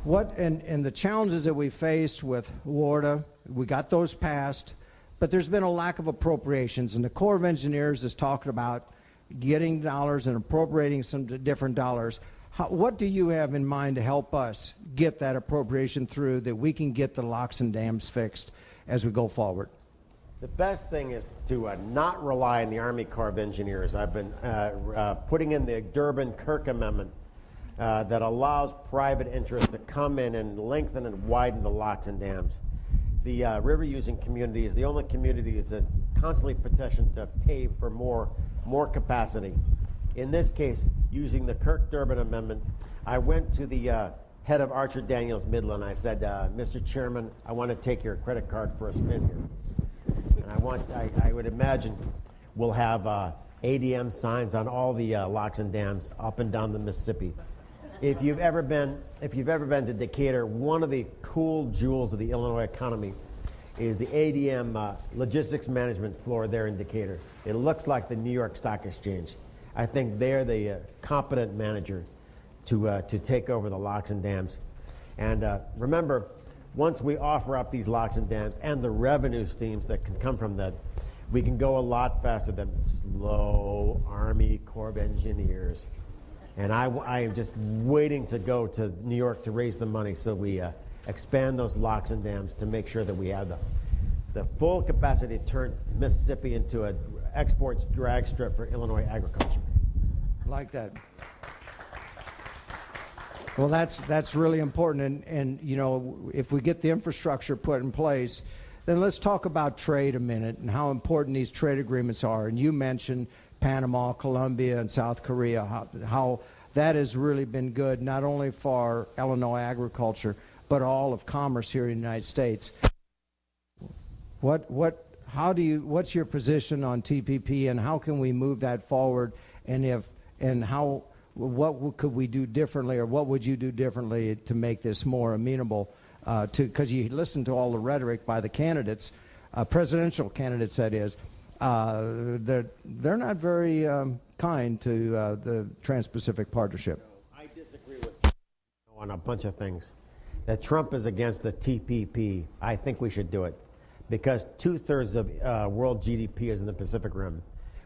And the challenges that we faced with WARDA, we got those passed, but there's been a lack of appropriations, and the Corps of Engineers is talking about getting dollars and appropriating some different dollars. What do you have in mind to help us get that appropriation through, that we can get the locks and dams fixed as we go forward? The best thing is to not rely on the Army Corps of Engineers. I've been putting in the Durbin-Kirk Amendment that allows private interests to come in and lengthen and widen the locks and dams. The river-using community is the only community that's constantly petitioned to pay for more capacity. In this case, using the Kirk-Durbin Amendment, I went to the head of Archer Daniels Midland. I said, Mr. Chairman, I want to take your credit card for a spin here. And I would imagine we'll have ADM signs on all the locks and dams up and down the Mississippi. If you've ever been to Decatur, one of the cool jewels of the Illinois economy is the ADM logistics management floor there in Decatur. It looks like the New York Stock Exchange. I think they're the competent manager to take over the locks and dams. And remember, once we offer up these locks and dams and the revenue streams that can come from that, we can go a lot faster than slow Army Corps of Engineers. And I am just waiting to go to New York to raise the money so we expand those locks and dams to make sure that we have the full capacity to turn Mississippi into an exports drag strip for Illinois agriculture. Like that. Well, that's really important, and you know, if we get the infrastructure put in place, then let's talk about trade a minute and how important these trade agreements are. And you mentioned Panama, Colombia, and South Korea, how that has really been good, not only for Illinois agriculture, but all of commerce here in the United States. What's your position on TPP, and how can we move that forward? What could we do differently, or what would you do differently to make this more amenable because you listen to all the rhetoric by the candidates, presidential candidates that is, they're not very kind to the Trans-Pacific Partnership. I disagree with on a bunch of things. That Trump is against the TPP. I think we should do it because 2/3 of world GDP is in the Pacific Rim.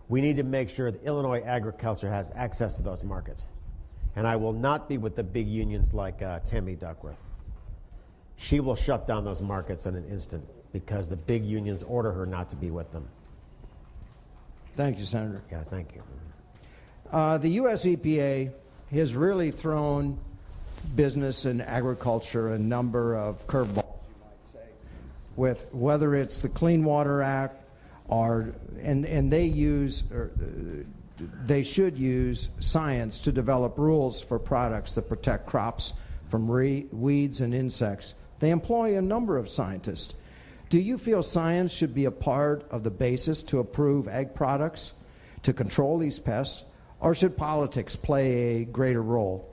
We need to make sure that Illinois agriculture has access to those markets. And I will not be with the big unions like Tammy Duckwort. She will shut down those markets in an instant because the big unions order her not to be with them. Thank you, Senator. Yeah, thank you. The U.S. EPA has really thrown business and agriculture a number of curveballs, you might say, with whether it's the Clean Water Act, and they should use science to develop rules for products that protect crops from weeds and insects. They employ a number of scientists. Do you feel science should be a part of the basis to approve egg products to control these pests, or should politics play a greater role?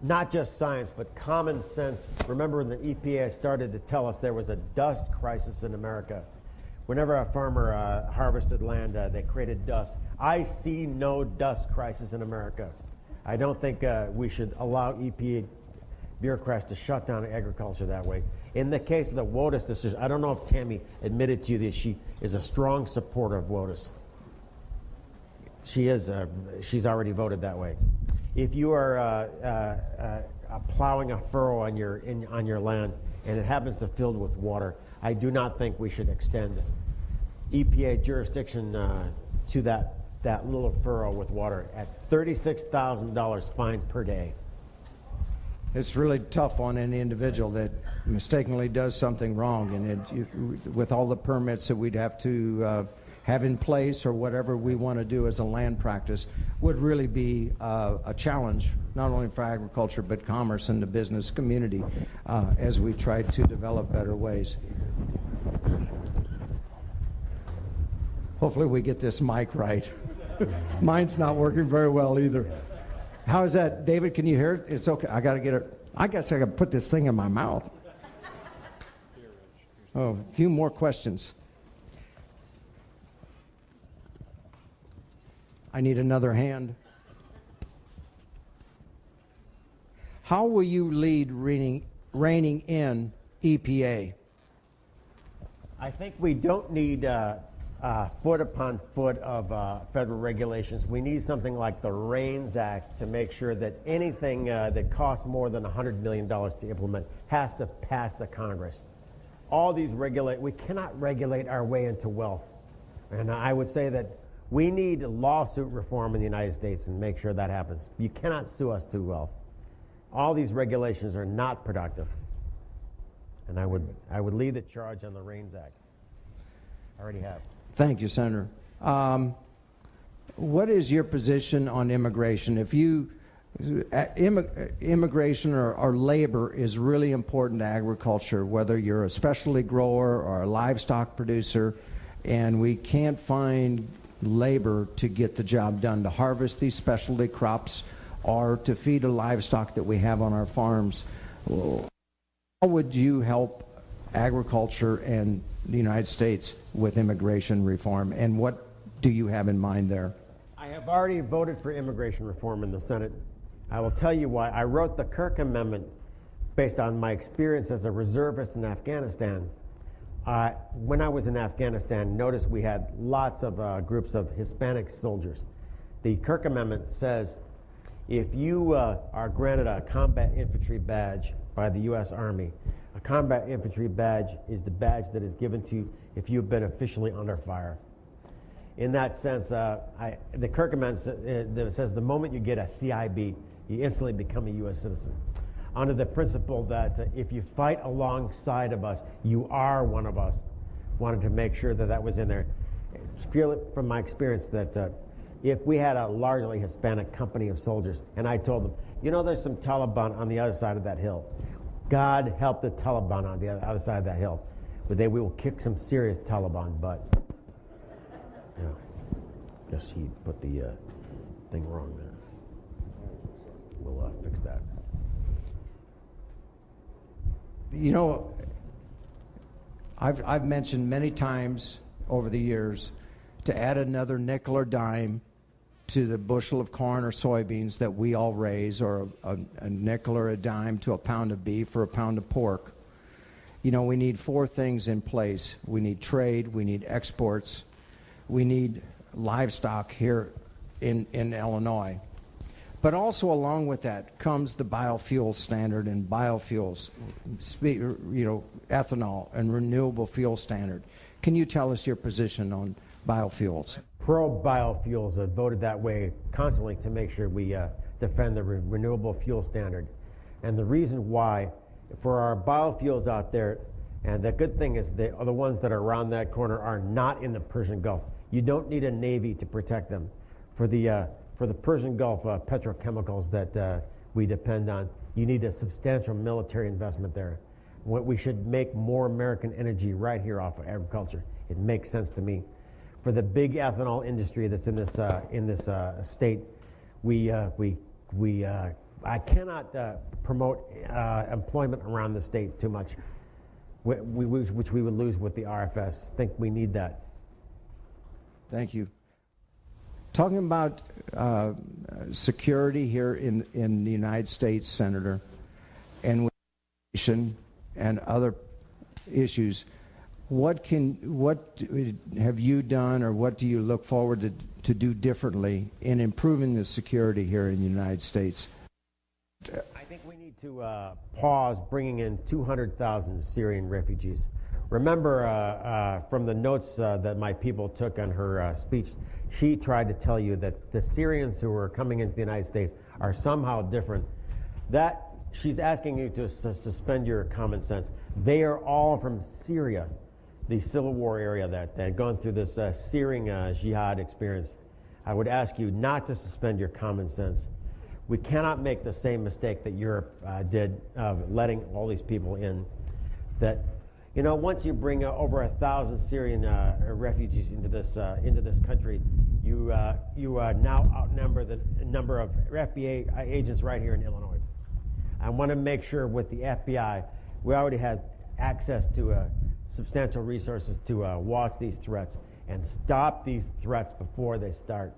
Not just science, but common sense. Remember when the EPA started to tell us there was a dust crisis in America. Whenever a farmer harvested land, they created dust. I see no dust crisis in America. I don't think we should allow EPA bureaucrats to shut down agriculture that way. In the case of the WOTUS decision, I don't know if Tammy admitted to you that she is a strong supporter of WOTUS. she's already voted that way. If you are plowing a furrow on your land and it happens to fill with water, I do not think we should extend EPA jurisdiction to that little furrow with water at $36,000 fine per day. It's really tough on any individual that mistakenly does something wrong, and with all the permits that we'd have to have in place or whatever we want to do as a land practice would really be a challenge, not only for agriculture but commerce and the business community as we try to develop better ways. Hopefully we get this mic right. Mine's not working very well either. How is that, David? Can you hear it? It's okay. I got to get it. I guess I got to put this thing in my mouth. Oh, a few more questions. I need another hand. How will you lead reining in EPA? I think we don't need foot upon foot of federal regulations. We need something like the REINS Act to make sure that anything that costs more than $100 million to implement has to pass the Congress. All these we cannot regulate our way into wealth. And I would say that we need lawsuit reform in the United States and make sure that happens. You cannot sue us to wealth. All these regulations are not productive. And I would lead the charge on the REINS Act. I already have. Thank you, Senator. What is your position on immigration? If immigration or labor is really important to agriculture, whether you're a specialty grower or a livestock producer, and we can't find labor to get the job done, to harvest these specialty crops or to feed the livestock that we have on our farms, how would you help agriculture and the United States with immigration reform, and what do you have in mind there? I have already voted for immigration reform in the Senate. I will tell you why. I wrote the Kirk Amendment based on my experience as a reservist in Afghanistan. When I was in Afghanistan, notice we had lots of groups of Hispanic soldiers. The Kirk Amendment says if you are granted a combat infantry badge by the U.S. Army, a combat infantry badge is the badge that is given to you if you've been officially under fire. In that sense, the Kirk Amendment says the moment you get a CIB, you instantly become a U.S. citizen. Under the principle that if you fight alongside of us, you are one of us. Wanted to make sure that that was in there. Feel it from my experience that if we had a largely Hispanic company of soldiers, and I told them, you know, there's some Taliban on the other side of that hill. God help the Taliban on the other side of that hill. But we will kick some serious Taliban butt. Yeah. Guess he put the thing wrong there. We'll fix that. You know, I've mentioned many times over the years to add another nickel or dime to the bushel of corn or soybeans that we all raise, or a nickel or a dime to a pound of beef or a pound of pork. You know, we need four things in place. We need trade, we need exports, we need livestock here in Illinois. But also along with that comes the biofuel standard and biofuels, you know, ethanol and renewable fuel standard. Can you tell us your position on biofuels? Pro-biofuels have voted that way constantly to make sure we defend the renewable fuel standard. And the reason why, for our biofuels out there, and the good thing is the ones that are around that corner are not in the Persian Gulf. You don't need a Navy to protect them. For the Persian Gulf petrochemicals that we depend on, you need a substantial military investment there. We should make more American energy right here off of agriculture. It makes sense to me. For the big ethanol industry that's in this state, I cannot promote employment around the state too much, which we would lose with the RFS. I think we need that. Thank you. Talking about security here in the United States, Senator, and and other issues, what have you done, or what do you look forward to do differently in improving the security here in the United States? I think we need to pause bringing in 200,000 Syrian refugees. Remember from the notes that my people took on her speech, she tried to tell you that the Syrians who are coming into the United States are somehow different. That she's asking you to suspend your common sense. They are all from Syria, the civil war area that had gone through this Syrian jihad experience. I would ask you not to suspend your common sense. We cannot make the same mistake that Europe did of letting all these people in. That, you know, once you bring over 1,000 Syrian refugees into this country, you now outnumber the number of FBI agents right here in Illinois. I want to make sure with the FBI, we already had access to substantial resources to watch these threats and stop these threats before they start.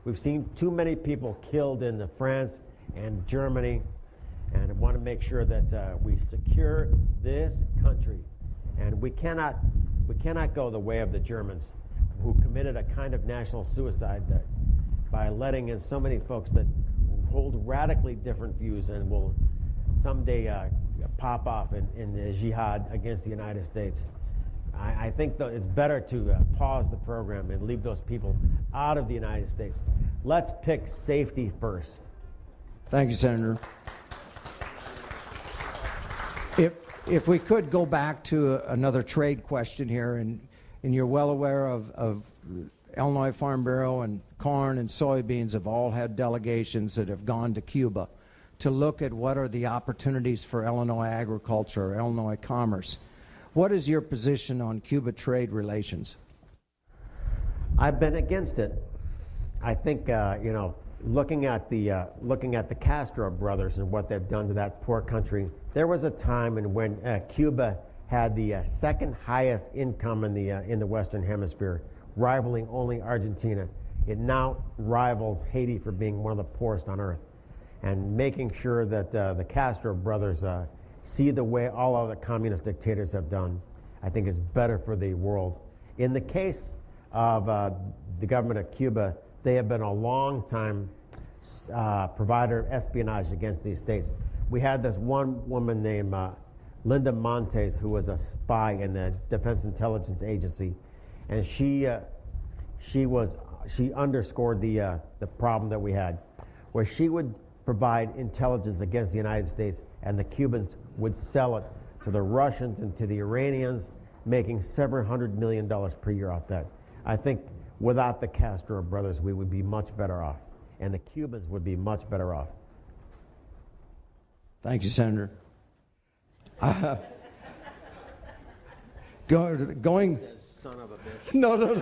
We've seen too many people killed in France and Germany, and I want to make sure that we secure this country. And we cannot go the way of the Germans, who committed a kind of national suicide that by letting in so many folks that hold radically different views and will someday pop off in the jihad against the United States. I think that it's better to pause the program and leave those people out of the United States. Let's pick safety first. Thank you, Senator. If we could go back to another trade question here, and you're well aware of Illinois Farm Bureau and corn and soybeans have all had delegations that have gone to Cuba to look at what are the opportunities for Illinois agriculture, Illinois commerce. What is your position on Cuba trade relations? I've been against it. I think looking at the Castro brothers and what they've done to that poor country, there was a time when Cuba had the second highest income in the Western Hemisphere, rivaling only Argentina. It now rivals Haiti for being one of the poorest on earth. And making sure that the Castro brothers see the way all other communist dictators have done, I think is better for the world. In the case of the government of Cuba, they have been a long time provider of espionage against these states. We had this one woman named Linda Montes, who was a spy in the Defense Intelligence Agency, and she underscored the problem that we had, where she would provide intelligence against the United States, and the Cubans would sell it to the Russians and to the Iranians, making several $100 million per year off that. I think without the Castro brothers, we would be much better off, and the Cubans would be much better off. Thank you, Senator. Going. Son of a bitch. No.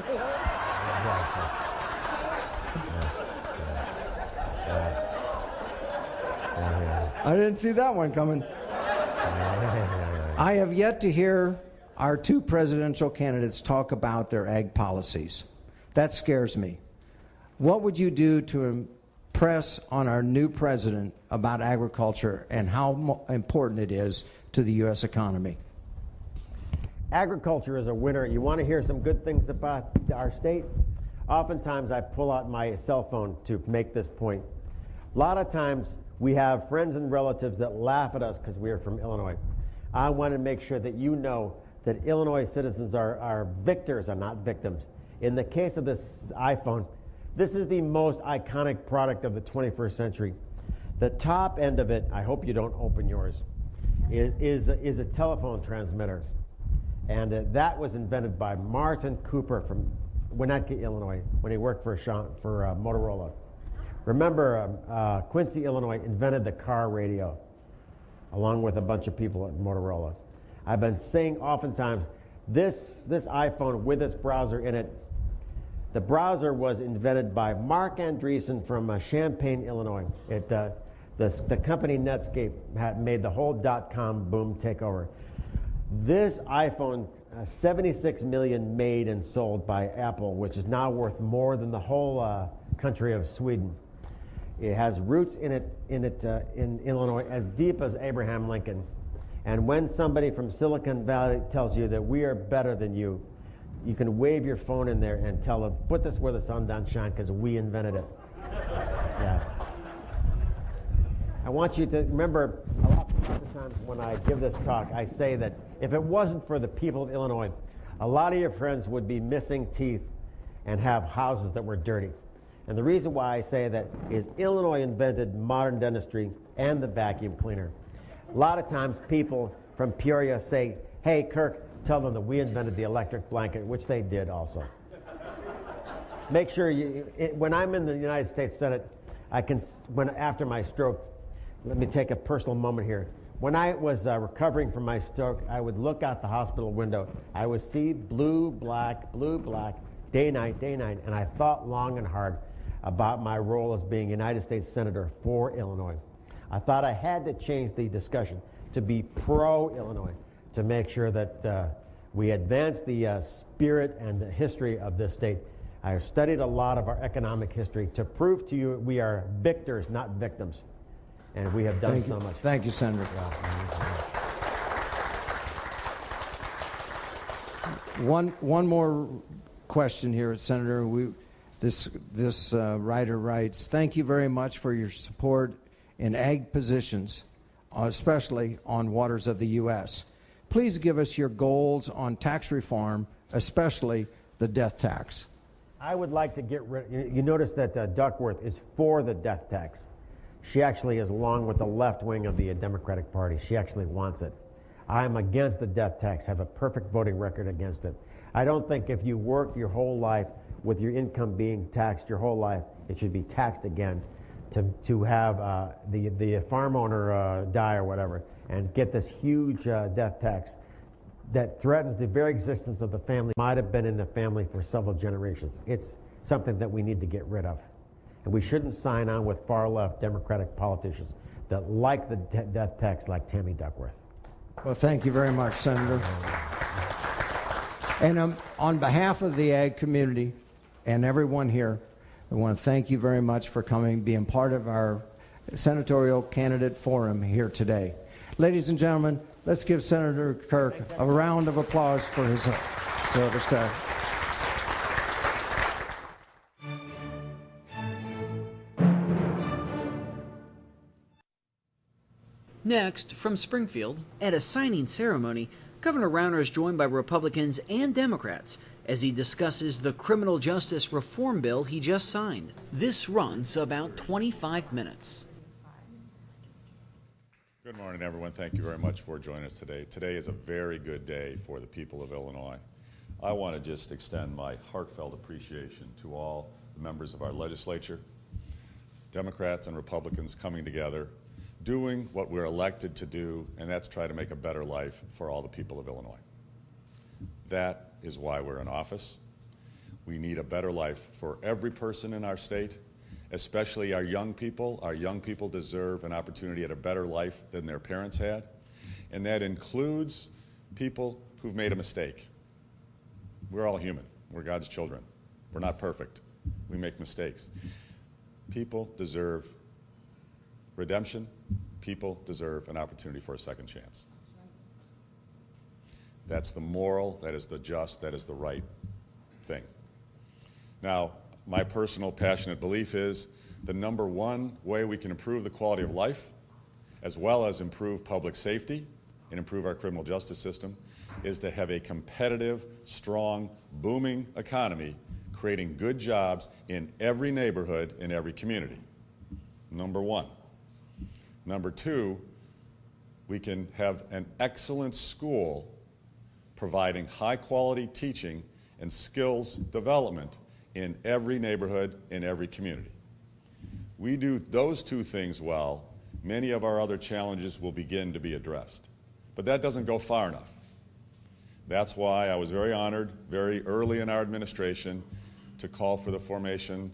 I didn't see that one coming. I have yet to hear our two presidential candidates talk about their ag policies. That scares me. What would you do to impress on our new president about agriculture and how important it is to the U.S. economy? Agriculture is a winner. You want to hear some good things about our state? Oftentimes I pull out my cell phone to make this point. A lot of times we have friends and relatives that laugh at us because we are from Illinois. I want to make sure that you know that Illinois citizens are victors and not victims. In the case of this iPhone, this is the most iconic product of the 21st century. The top end of it, I hope you don't open yours, is a telephone transmitter. And that was invented by Martin Cooper from Winnetka, Illinois, when he worked for Motorola. Remember, Quincy, Illinois invented the car radio, along with a bunch of people at Motorola. I've been saying oftentimes, this iPhone with its browser in it, the browser was invented by Mark Andreessen from Champaign, Illinois. The company Netscape made the whole .com boom take over. This iPhone, 76 million made and sold by Apple, which is now worth more than the whole country of Sweden. It has roots in Illinois as deep as Abraham Lincoln. And when somebody from Silicon Valley tells you that we are better than you, you can wave your phone in there and tell them, put this where the sun don't shine because we invented it. Yeah. I want you to remember, a lot of times when I give this talk, I say that if it wasn't for the people of Illinois, a lot of your friends would be missing teeth and have houses that were dirty. And the reason why I say that is Illinois invented modern dentistry and the vacuum cleaner. A lot of times people from Peoria say, hey, Kirk, tell them that we invented the electric blanket, which they did also. Make sure when I'm in the United States Senate, after my stroke, let me take a personal moment here. When I was recovering from my stroke, I would look out the hospital window. I would see blue, black, day, night, and I thought long and hard about my role as being United States Senator for Illinois. I thought I had to change the discussion to be pro-Illinois to make sure that we advance the spirit and the history of this state. I have studied a lot of our economic history to prove to you we are victors, not victims. And we have done so much. Thank you, Senator. One more question here, Senator. This writer writes, thank you very much for your support in ag positions, especially on waters of the U.S. Please give us your goals on tax reform, especially the death tax. I would like to get rid. You notice that Duckworth is for the death tax. She actually is along with the left wing of the Democratic Party. She actually wants it. I'm against the death tax, have a perfect voting record against it. I don't think if you work your whole life with your income being taxed your whole life, it should be taxed again to have the farm owner die or whatever and get this huge death tax that threatens the very existence of the family, might have been in the family for several generations. It's something that we need to get rid of. And we shouldn't sign on with far-left Democratic politicians that like the death tax like Tammy Duckwort. Well, thank you very much, Senator. And on behalf of the ag community and everyone here, I want to thank you very much for coming, being part of our senatorial candidate forum here today. Ladies and gentlemen, let's give Senator Kirk a round of applause for his service to us. Next, from Springfield, at a signing ceremony, Governor Rauner is joined by Republicans and Democrats as he discusses the criminal justice reform bill he just signed. This runs about 25 minutes. Good morning, everyone. Thank you very much for joining us today. Today is a very good day for the people of Illinois. I want to just extend my heartfelt appreciation to all the members of our legislature, Democrats and Republicans coming together, doing what we're elected to do, and that's try to make a better life for all the people of Illinois. That is why we're in office. We need a better life for every person in our state, especially our young people. Our young people deserve an opportunity at a better life than their parents had, and that includes people who've made a mistake. We're all human. We're God's children. We're not perfect. We make mistakes. People deserve redemption. People deserve an opportunity for a second chance. That's the moral, that is the just, that is the right thing. Now, my personal passionate belief is the number one way we can improve the quality of life, as well as improve public safety and improve our criminal justice system, is to have a competitive, strong, booming economy, creating good jobs in every neighborhood, in every community. Number one. Number two, we can have an excellent school providing high-quality teaching and skills development in every neighborhood, in every community. We do those two things well, many of our other challenges will begin to be addressed. But that doesn't go far enough. That's why I was very honored, very early in our administration, to call for the formation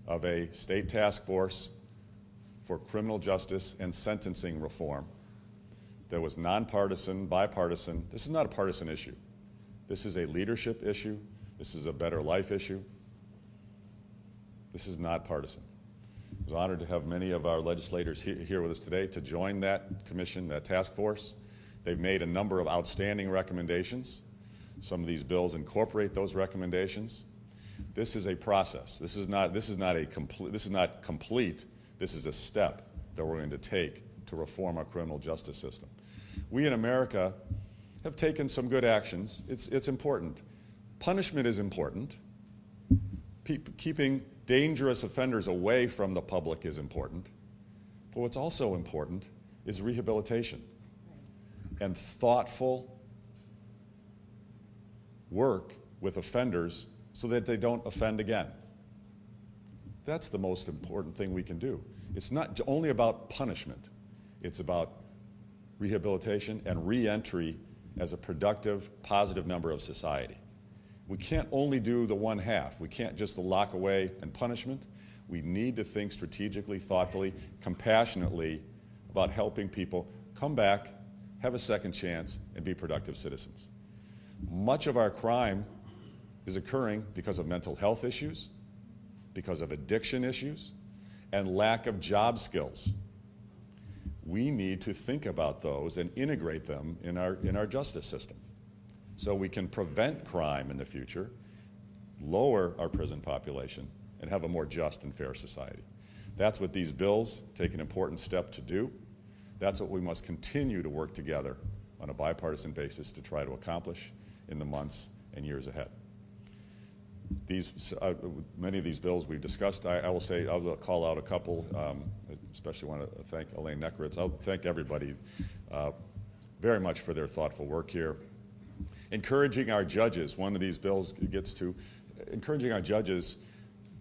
of a state task force for criminal justice and sentencing reform that was nonpartisan, bipartisan. This is not a partisan issue. This is a leadership issue. This is a better life issue. This is not partisan. I was honored to have many of our legislators here with us today to join that commission, that task force. They've made a number of outstanding recommendations. Some of these bills incorporate those recommendations. This is a process. This is not complete. This is a step that we're going to take to reform our criminal justice system. We in America have taken some good actions. It's important. Punishment is important. Keeping dangerous offenders away from the public is important. But what's also important is rehabilitation and thoughtful work with offenders so that they don't offend again. That's the most important thing we can do. It's not only about punishment. It's about rehabilitation and re-entry as a productive, positive member of society. We can't only do the one half. We can't just lock away and punishment. We need to think strategically, thoughtfully, compassionately about helping people come back, have a second chance, and be productive citizens. Much of our crime is occurring because of mental health issues, because of addiction issues, and lack of job skills. We need to think about those and integrate them in our justice system so we can prevent crime in the future, lower our prison population, and have a more just and fair society. That's what these bills take an important step to do. That's what we must continue to work together on a bipartisan basis to try to accomplish in the months and years ahead. Many of these bills we've discussed. I'll call out a couple, especially want to thank Elaine Neckeritz. I'll thank everybody very much for their thoughtful work here. Encouraging our judges, one of these bills gets to, encouraging our judges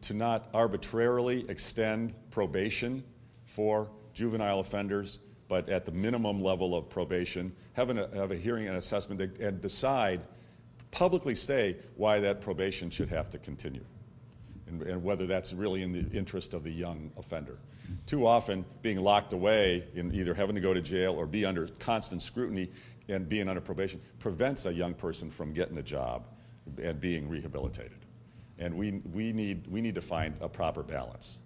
to not arbitrarily extend probation for juvenile offenders, but at the minimum level of probation, have a hearing and assessment and decide, publicly say why that probation should have to continue and whether that's really in the interest of the young offender. Too often, being locked away in either having to go to jail or be under constant scrutiny and being under probation prevents a young person from getting a job and being rehabilitated. And we need to find a proper balance.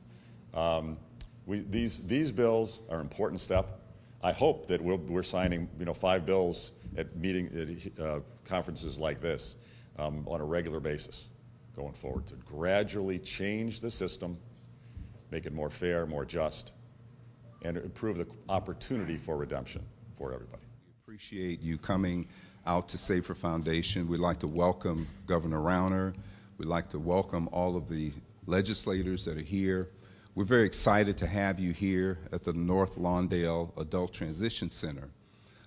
These bills are an important step. I hope that we're signing 5 bills at conferences like this on a regular basis going forward to gradually change the system, make it more fair, more just, and improve the opportunity for redemption for everybody. We appreciate you coming out to Safer Foundation. We'd like to welcome Governor Rauner. We'd like to welcome all of the legislators that are here. We're very excited to have you here at the North Lawndale Adult Transition Center.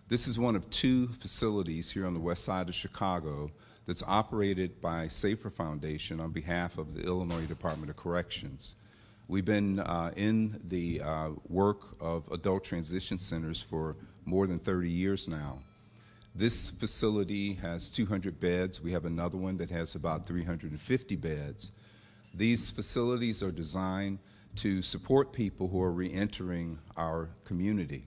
This is one of 2 facilities here on the west side of Chicago that's operated by Safer Foundation on behalf of the Illinois Department of Corrections. We've been in the work of adult transition centers for more than 30 years now. This facility has 200 beds. We have another one that has about 350 beds. These facilities are designed to support people who are reentering our community.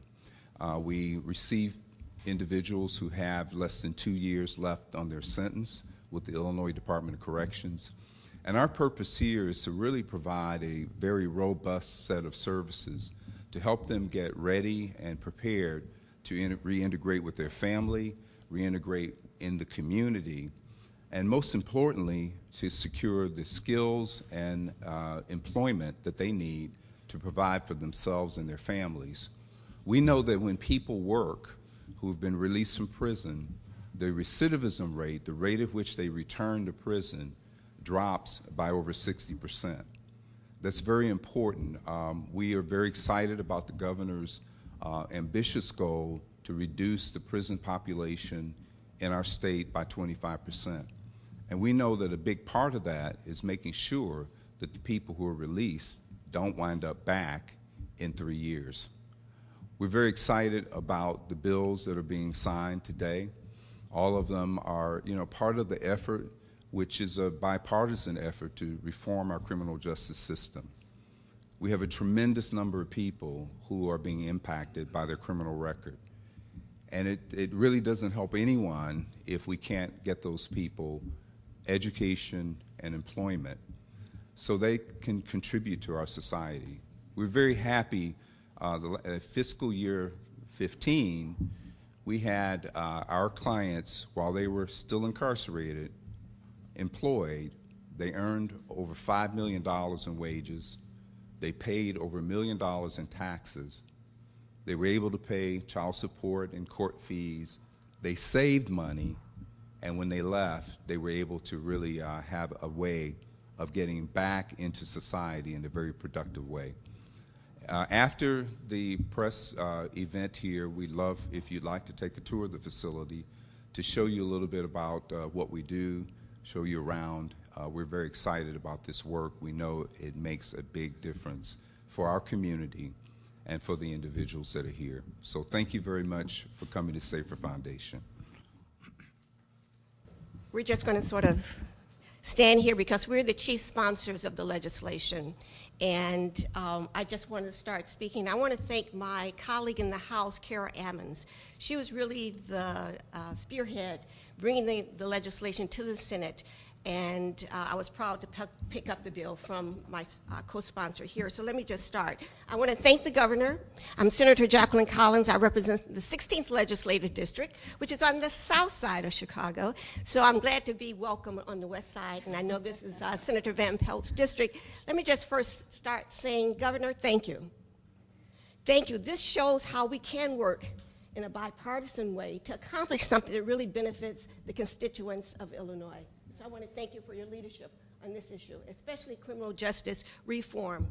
We receive individuals who have less than 2 years left on their sentence with the Illinois Department of Corrections. And our purpose here is to really provide a very robust set of services to help them get ready and prepared to reintegrate with their family, reintegrate in the community, and most importantly, to secure the skills and employment that they need to provide for themselves and their families. We know that when people work who have been released from prison, the recidivism rate, the rate at which they return to prison, drops by over 60%. That's very important. We are very excited about the governor's ambitious goal to reduce the prison population in our state by 25%. And we know that a big part of that is making sure that the people who are released don't wind up back in 3 years. We're very excited about the bills that are being signed today. All of them are, part of the effort, which is a bipartisan effort to reform our criminal justice system. We have a tremendous number of people who are being impacted by their criminal record. And it really doesn't help anyone if we can't get those people education and employment so they can contribute to our society. We're very happy fiscal year 15, we had our clients, while they were still incarcerated, employed. They earned over $5 million in wages. They paid over $1 million in taxes. They were able to pay child support and court fees. They saved money, and when they left, they were able to really have a way of getting back into society in a very productive way. After the press event here, we'd love if you'd like to take a tour of the facility to show you a little bit about what we do, show you around. We're very excited about this work. We know it makes a big difference for our community and for the individuals that are here. So thank you very much for coming to Safer Foundation. We're just going to sort of stand here because we're the chief sponsors of the legislation. And I just want to start speaking. I want to thank my colleague in the House, Carol Ammons. She was really the spearhead bringing the legislation to the Senate. And I was proud to pick up the bill from my co-sponsor here. So let me just start. I want to thank the governor. I'm Senator Jacqueline Collins. I represent the 16th Legislative District, which is on the south side of Chicago. So I'm glad to be welcome on the west side. And I know this is Senator Van Pelt's district. Let me just first start saying, Governor, thank you. Thank you. This shows how we can work in a bipartisan way to accomplish something that really benefits the constituents of Illinois. So I want to thank you for your leadership on this issue, especially criminal justice reform.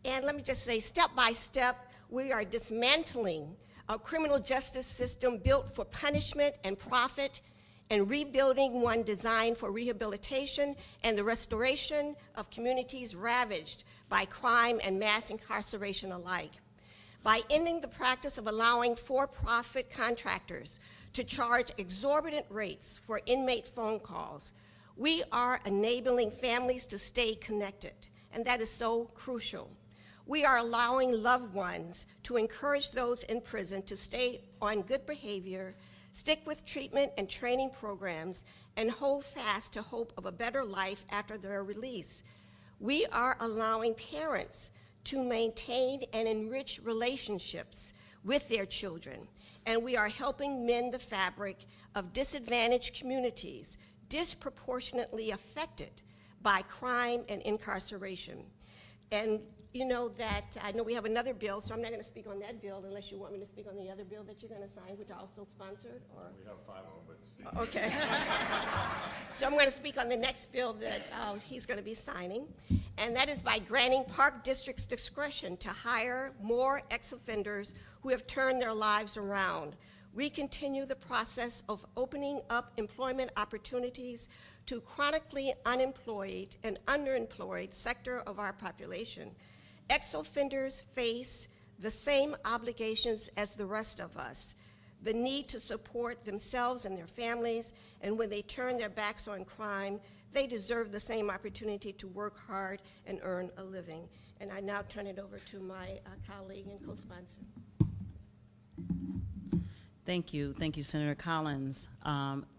And let me just say, step by step, we are dismantling a criminal justice system built for punishment and profit and rebuilding one designed for rehabilitation and the restoration of communities ravaged by crime and mass incarceration alike. By ending the practice of allowing for-profit contractors to charge exorbitant rates for inmate phone calls, we are enabling families to stay connected, and that is so crucial. We are allowing loved ones to encourage those in prison to stay on good behavior, stick with treatment and training programs, and hold fast to hope of a better life after their release. We are allowing parents to maintain and enrich relationships with their children, and we are helping mend the fabric of disadvantaged communities disproportionately affected by crime and incarceration. And you know that, I know we have another bill, so I'm not going to speak on that bill unless you want me to speak on the other bill that you're going to sign, which I also sponsored, or? We have 5 of them, but speak. Okay. So I'm going to speak on the next bill that he's going to be signing, and that is by granting Park District's discretion to hire more ex-offenders who have turned their lives around. We continue the process of opening up employment opportunities to chronically unemployed and underemployed sector of our population. Ex-offenders face the same obligations as the rest of us, the need to support themselves and their families, and when they turn their backs on crime, they deserve the same opportunity to work hard and earn a living. And I now turn it over to my colleague and co-sponsor. Thank you, Senator Collins.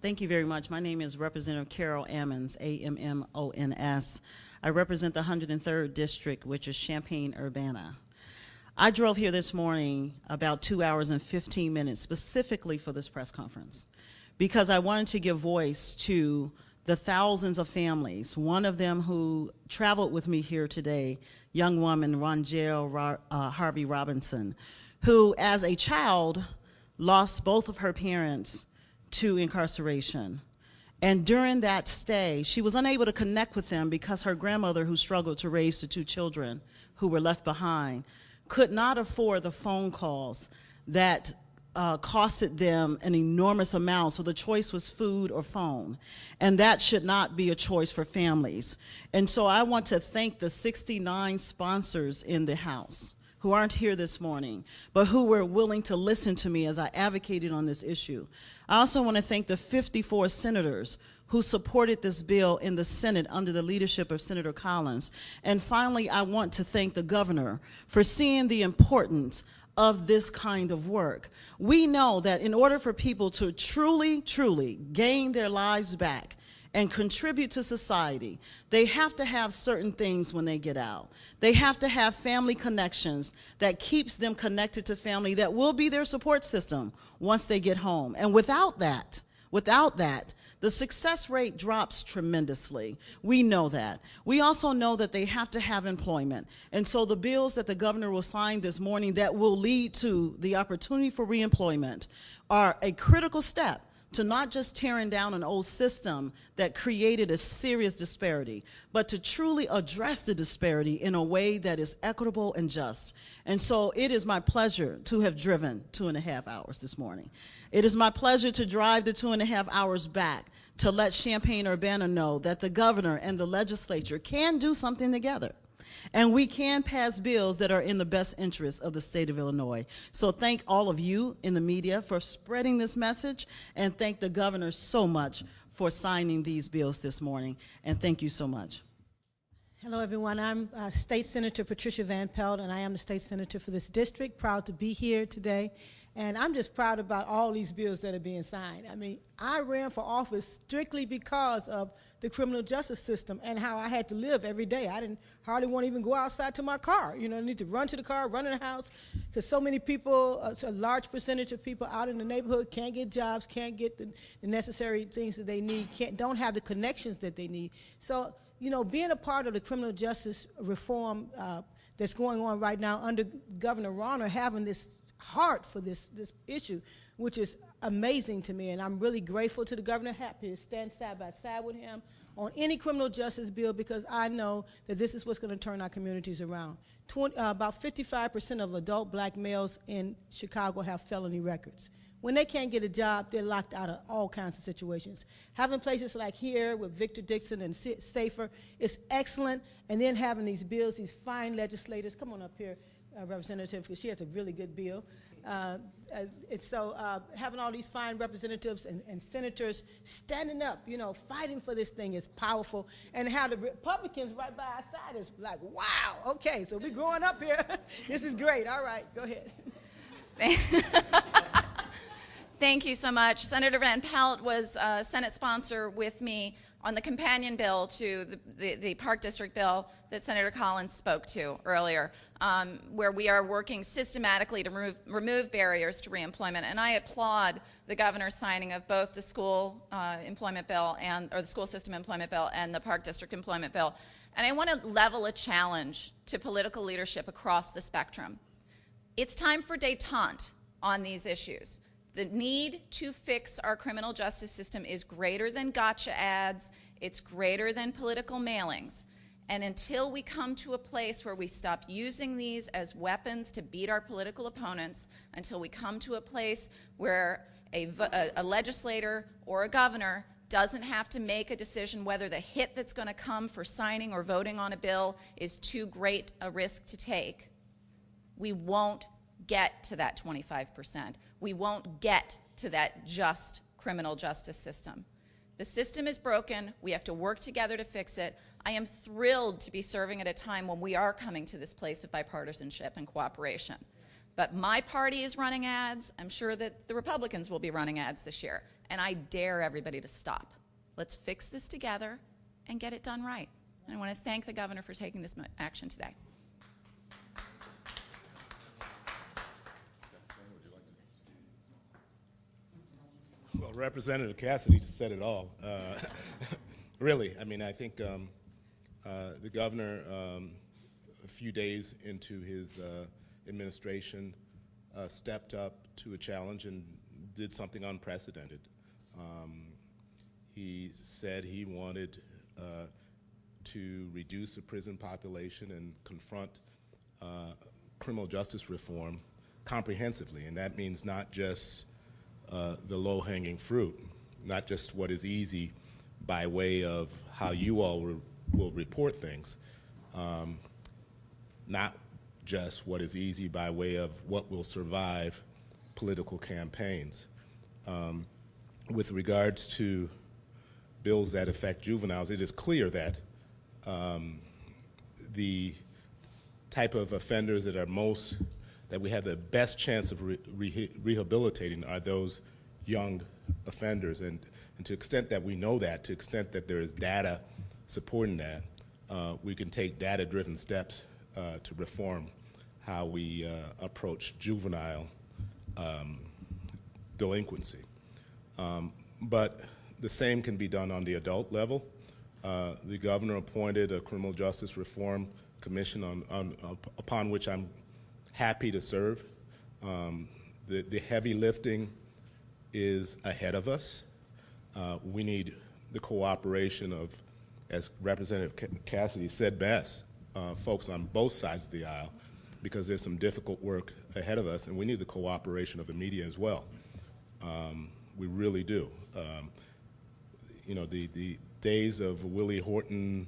Thank you very much. My name is Representative Carol Ammons, A-M-M-O-N-S. I represent the 103rd District, which is Champaign-Urbana. I drove here this morning about 2 hours and 15 minutes specifically for this press conference because I wanted to give voice to the thousands of families, one of them who traveled with me here today, young woman, Ronjelle Harvey Robinson, who as a child lost both of her parents to incarceration. And during that stay, she was unable to connect with them because her grandmother, who struggled to raise the 2 children who were left behind, could not afford the phone calls that costed them an enormous amount. So the choice was food or phone. And that should not be a choice for families. And so I want to thank the 69 sponsors in the House who aren't here this morning, but who were willing to listen to me as I advocated on this issue. I also want to thank the 54 senators who supported this bill in the Senate under the leadership of Senator Collins. And finally, I want to thank the governor for seeing the importance of this kind of work. We know that in order for people to truly, truly gain their lives back and contribute to society, they have to have certain things when they get out. They have to have family connections that keeps them connected to family that will be their support system once they get home. And without that, the success rate drops tremendously. We know that. We also know that they have to have employment. And so the bills that the governor will sign this morning that will lead to the opportunity for reemployment are a critical step to not just tearing down an old system that created a serious disparity, but to truly address the disparity in a way that is equitable and just. And so it is my pleasure to have driven 2.5 hours this morning. It is my pleasure to drive the 2.5 hours back to let Champaign-Urbana know that the governor and the legislature can do something together. And we can pass bills that are in the best interest of the state of Illinois. So thank all of you in the media for spreading this message, and thank the governor so much for signing these bills this morning. And thank you so much. Hello, everyone. I'm State Senator Patricia Van Pelt, and I am the state senator for this district. Proud to be here today. And I'm just proud about all these bills that are being signed. I mean, I ran for office strictly because of the criminal justice system and how I had to live every day. I didn't hardly want to even go outside to my car. You know, I need to run to the car, run in the house, because so many people, a large percentage of people out in the neighborhood can't get jobs, can't get the necessary things that they need, don't have the connections that they need. So, you know, being a part of the criminal justice reform that's going on right now under Governor Rauner, having this heart for this issue, which is amazing to me, and I'm really grateful to the governor, happy to stand side by side with him on any criminal justice bill, because I know that this is what's going to turn our communities around. About 55% of adult black males in Chicago have felony records. When they can't get a job, they're locked out of all kinds of situations. Having places like here with Victor Dixon and Safer is excellent, and then having these bills, these fine legislators, come on up here, Representative, because she has a really good bill. Having all these fine representatives and senators standing up, you know, fighting for this thing is powerful. And how the Republicans right by our side is like, wow, okay, so we're growing up here. This is great. All right, go ahead. Thank you so much. Senator Van Pelt was a Senate sponsor with me on the companion bill to the Park District bill that Senator Collins spoke to earlier, where we are working systematically to remove barriers to reemployment. And I applaud the governor's signing of both the school employment bill or the school system employment bill and the Park District employment bill. And I want to level a challenge to political leadership across the spectrum. It's time for détente on these issues. The need to fix our criminal justice system is greater than gotcha ads. It's greater than political mailings. And until we come to a place where we stop using these as weapons to beat our political opponents, until we come to a place where a legislator or a governor doesn't have to make a decision whether the hit that's going to come for signing or voting on a bill is too great a risk to take, we won't get to that 25%. We won't get to that just criminal justice system. The system is broken. We have to work together to fix it. I am thrilled to be serving at a time when we are coming to this place of bipartisanship and cooperation. But my party is running ads. I'm sure that the Republicans will be running ads this year. And I dare everybody to stop. Let's fix this together and get it done right. And I want to thank the governor for taking this action today. Well, Representative Cassidy just said it all. Really, I mean, I think the governor, a few days into his administration, stepped up to a challenge and did something unprecedented. He said he wanted to reduce the prison population and confront criminal justice reform comprehensively, and that means not just the low-hanging fruit, not just what is easy by way of how you all will report things, not just what is easy by way of what will survive political campaigns. With regards to bills that affect juveniles, it is clear that the type of offenders that we have the best chance of rehabilitating are those young offenders. And to the extent that we know that, to the extent that there is data supporting that, we can take data-driven steps to reform how we approach juvenile delinquency. But the same can be done on the adult level. The governor appointed a criminal justice reform commission upon which I'm happy to serve. The heavy lifting is ahead of us. We need the cooperation of, as Representative Cassidy said best, folks on both sides of the aisle, because there's some difficult work ahead of us, and we need the cooperation of the media as well. We really do. You know, the days of Willie Horton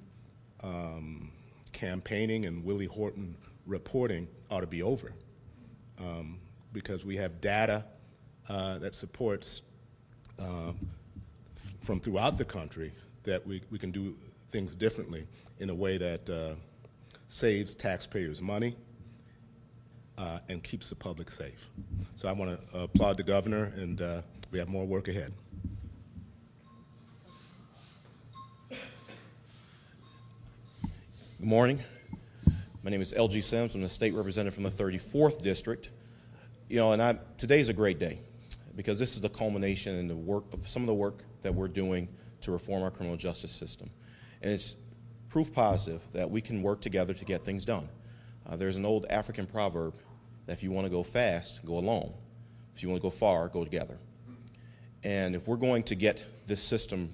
campaigning and Willie Horton reporting ought to be over, because we have data that supports from throughout the country that we can do things differently in a way that saves taxpayers money and keeps the public safe. So I want to applaud the governor, and we have more work ahead. Good morning. My name is L.G. Sims. I'm the state representative from the 34th District. You know, and today's a great day because this is the culmination in the work of some of the work that we're doing to reform our criminal justice system. And it's proof positive that we can work together to get things done. There's an old African proverb that if you want to go fast, go alone. If you want to go far, go together. And if we're going to get this system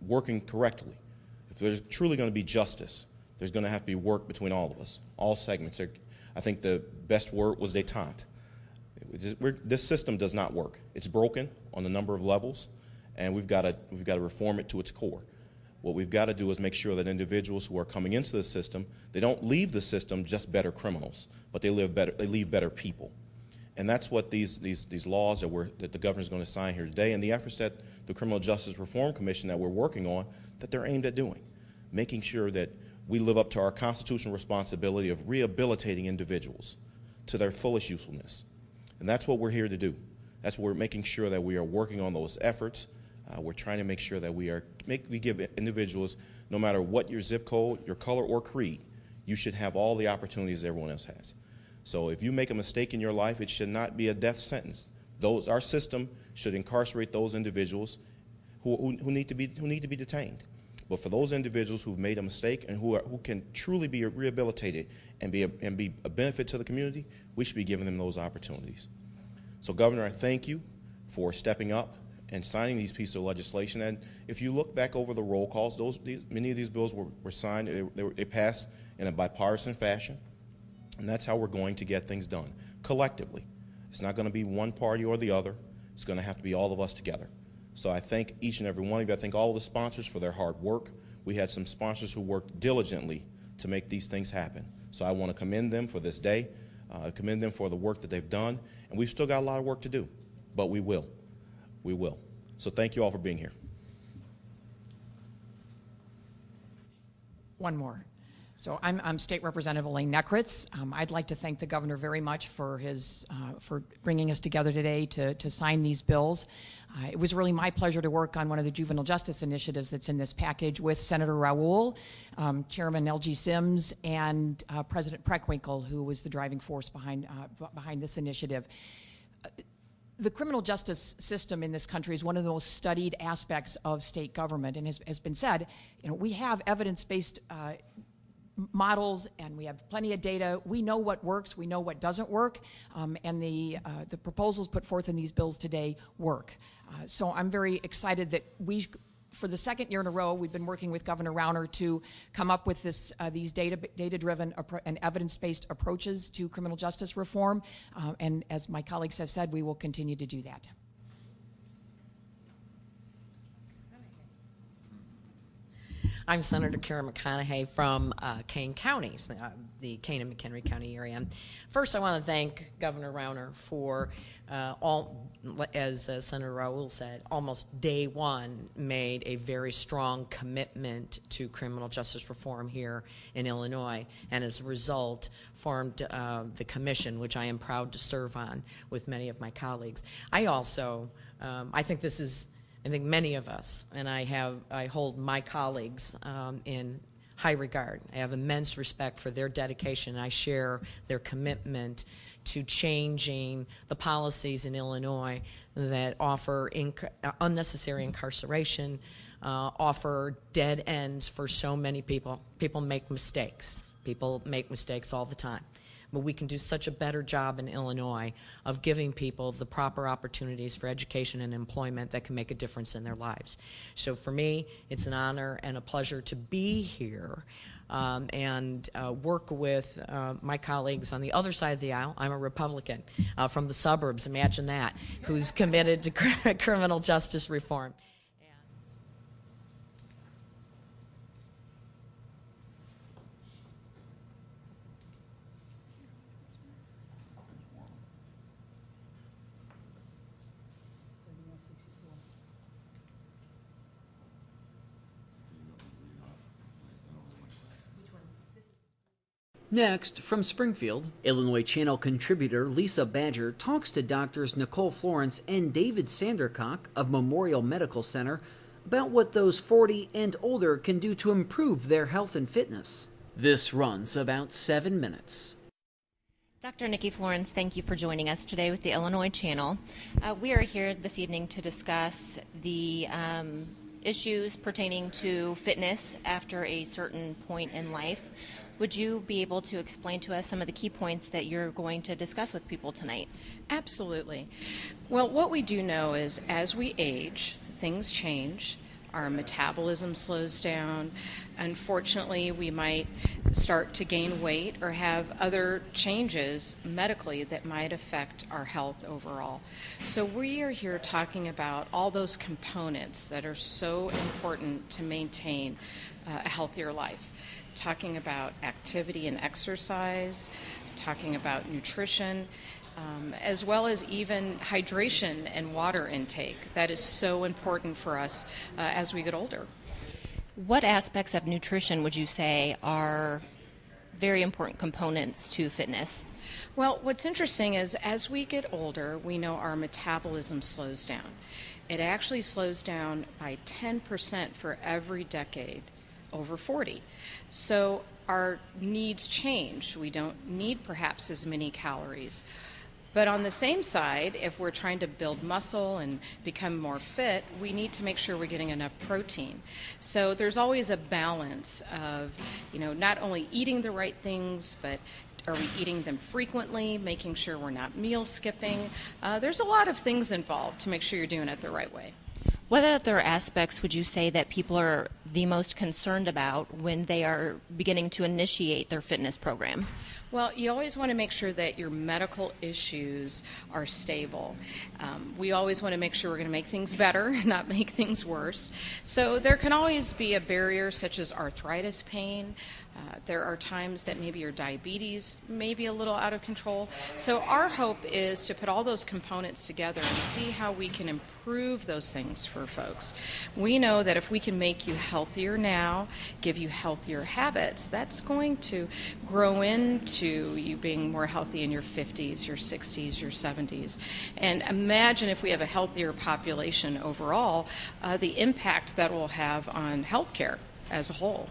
working correctly, if there's truly going to be justice, there's going to have to be work between all of us, all segments. I think the best word was détente. This system does not work. It's broken on a number of levels, and we've got to reform it to its core. What we've got to do is make sure that individuals who are coming into the system, they don't leave the system just better criminals, but they leave better people. And that's what these laws that the governor is going to sign here today, and the efforts that the Criminal Justice Reform Commission that we're working on, that they're aimed at doing, making sure that we live up to our constitutional responsibility of rehabilitating individuals to their fullest usefulness. And that's what we're here to do. That's what we're making sure that we are working on those efforts. We're trying to make sure that we give individuals, no matter what your zip code, your color, or creed, you should have all the opportunities everyone else has. So if you make a mistake in your life, it should not be a death sentence. Our system should incarcerate those individuals who need to be detained. But for those individuals who've made a mistake and who can truly be rehabilitated and be a benefit to the community, we should be giving them those opportunities. So, Governor, I thank you for stepping up and signing these pieces of legislation. And if you look back over the roll calls, many of these bills were signed, they passed in a bipartisan fashion. And that's how we're going to get things done, collectively. It's not going to be one party or the other. It's going to have to be all of us together. So I thank each and every one of you. I thank all of the sponsors for their hard work. We had some sponsors who worked diligently to make these things happen. So I want to commend them for this day, commend them for the work that they've done. And we've still got a lot of work to do, but we will. We will. So thank you all for being here. One more. So I'm State Representative Elaine Nekritz. I'd like to thank the governor very much for for bringing us together today to sign these bills. It was really my pleasure to work on one of the juvenile justice initiatives that's in this package with Senator Raoul, Chairman L.G. Sims, and President Preckwinkle, who was the driving force behind this initiative. The criminal justice system in this country is one of the most studied aspects of state government, and has been said, we have evidence-based models, and we have plenty of data. We know what works, we know what doesn't work, and the proposals put forth in these bills today work. So I'm very excited that for the second year in a row, we've been working with Governor Rauner to come up with these data-driven and evidence-based approaches to criminal justice reform, and as my colleagues have said, we will continue to do that. I'm Senator Kara McConaughey from Kane County, the Kane and McHenry County area. First, I want to thank Governor Rauner for as Senator Raoul said, almost day one made a very strong commitment to criminal justice reform here in Illinois, and as a result formed the commission, which I am proud to serve on with many of my colleagues. I also, I think this is I think many of us, and I hold my colleagues in high regard. I have immense respect for their dedication. I share their commitment to changing the policies in Illinois that offer unnecessary incarceration, offer dead ends for so many people. People make mistakes. People make mistakes all the time. But we can do such a better job in Illinois of giving people the proper opportunities for education and employment that can make a difference in their lives. So for me, it's an honor and a pleasure to be here and work with my colleagues on the other side of the aisle. I'm a Republican from the suburbs, imagine that, who's committed to criminal justice reform. Next, from Springfield, Illinois Channel contributor Lisa Badger talks to doctors Nicole Florence and David Sandercock of Memorial Medical Center about what those 40 and older can do to improve their health and fitness. This runs about 7 minutes. Dr. Nikki Florence, thank you for joining us today with the Illinois Channel. We are here this evening to discuss the issues pertaining to fitness after a certain point in life. Would you be able to explain to us some of the key points that you're going to discuss with people tonight? Absolutely. Well, what we do know is as we age, things change. Our metabolism slows down. Unfortunately, we might start to gain weight or have other changes medically that might affect our health overall. So we are here talking about all those components that are so important to maintain a healthier life. Talking about activity and exercise, talking about nutrition, as well as even hydration and water intake. That is so important for us as we get older. What aspects of nutrition would you say are very important components to fitness? Well, what's interesting is as we get older, we know our metabolism slows down. It actually slows down by 10% for every decade over 40. So our needs change. We don't need perhaps as many calories. But on the same side, if we're trying to build muscle and become more fit, we need to make sure we're getting enough protein. So there's always a balance of, not only eating the right things, but are we eating them frequently, making sure we're not meal skipping. There's a lot of things involved to make sure you're doing it the right way. What other aspects would you say that people are the most concerned about when they are beginning to initiate their fitness program? Well, you always want to make sure that your medical issues are stable. We always want to make sure we're going to make things better, not make things worse. So there can always be a barrier such as arthritis pain. There are times that maybe your diabetes may be a little out of control. So our hope is to put all those components together and see how we can improve those things for folks. We know that if we can make you healthier now, give you healthier habits, that's going to grow into you being more healthy in your 50s, your 60s, your 70s. And imagine if we have a healthier population overall, the impact that will have on healthcare as a whole.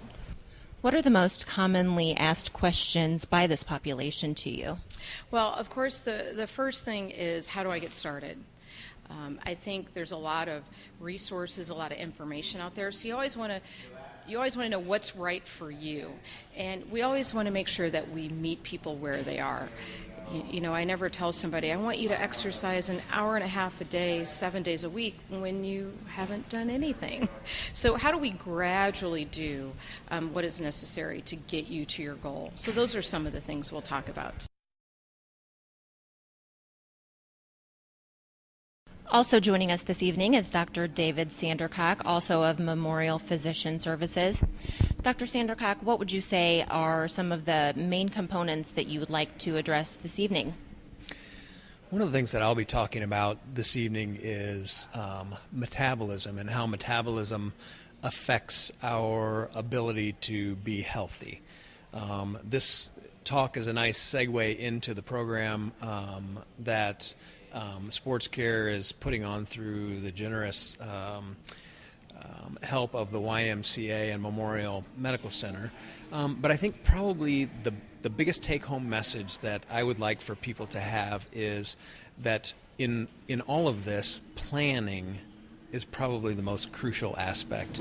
What are the most commonly asked questions by this population to you? Well, of course, the first thing is, how do I get started? I think there's a lot of resources, a lot of information out there, so you always want to know what's right for you. And we always want to make sure that we meet people where they are. I never tell somebody, I want you to exercise an hour and a half a day, 7 days a week, when you haven't done anything. So how do we gradually do what is necessary to get you to your goal? So those are some of the things we'll talk about. Also joining us this evening is Dr. David Sandercock, also of Memorial Physician Services. Dr. Sandercock, what would you say are some of the main components that you would like to address this evening? One of the things that I'll be talking about this evening is metabolism and how metabolism affects our ability to be healthy. This talk is a nice segue into the program that Sports Care is putting on through the generous help of the YMCA and Memorial Medical Center. But I think probably the biggest take-home message that I would like for people to have is that in all of this, planning is probably the most crucial aspect.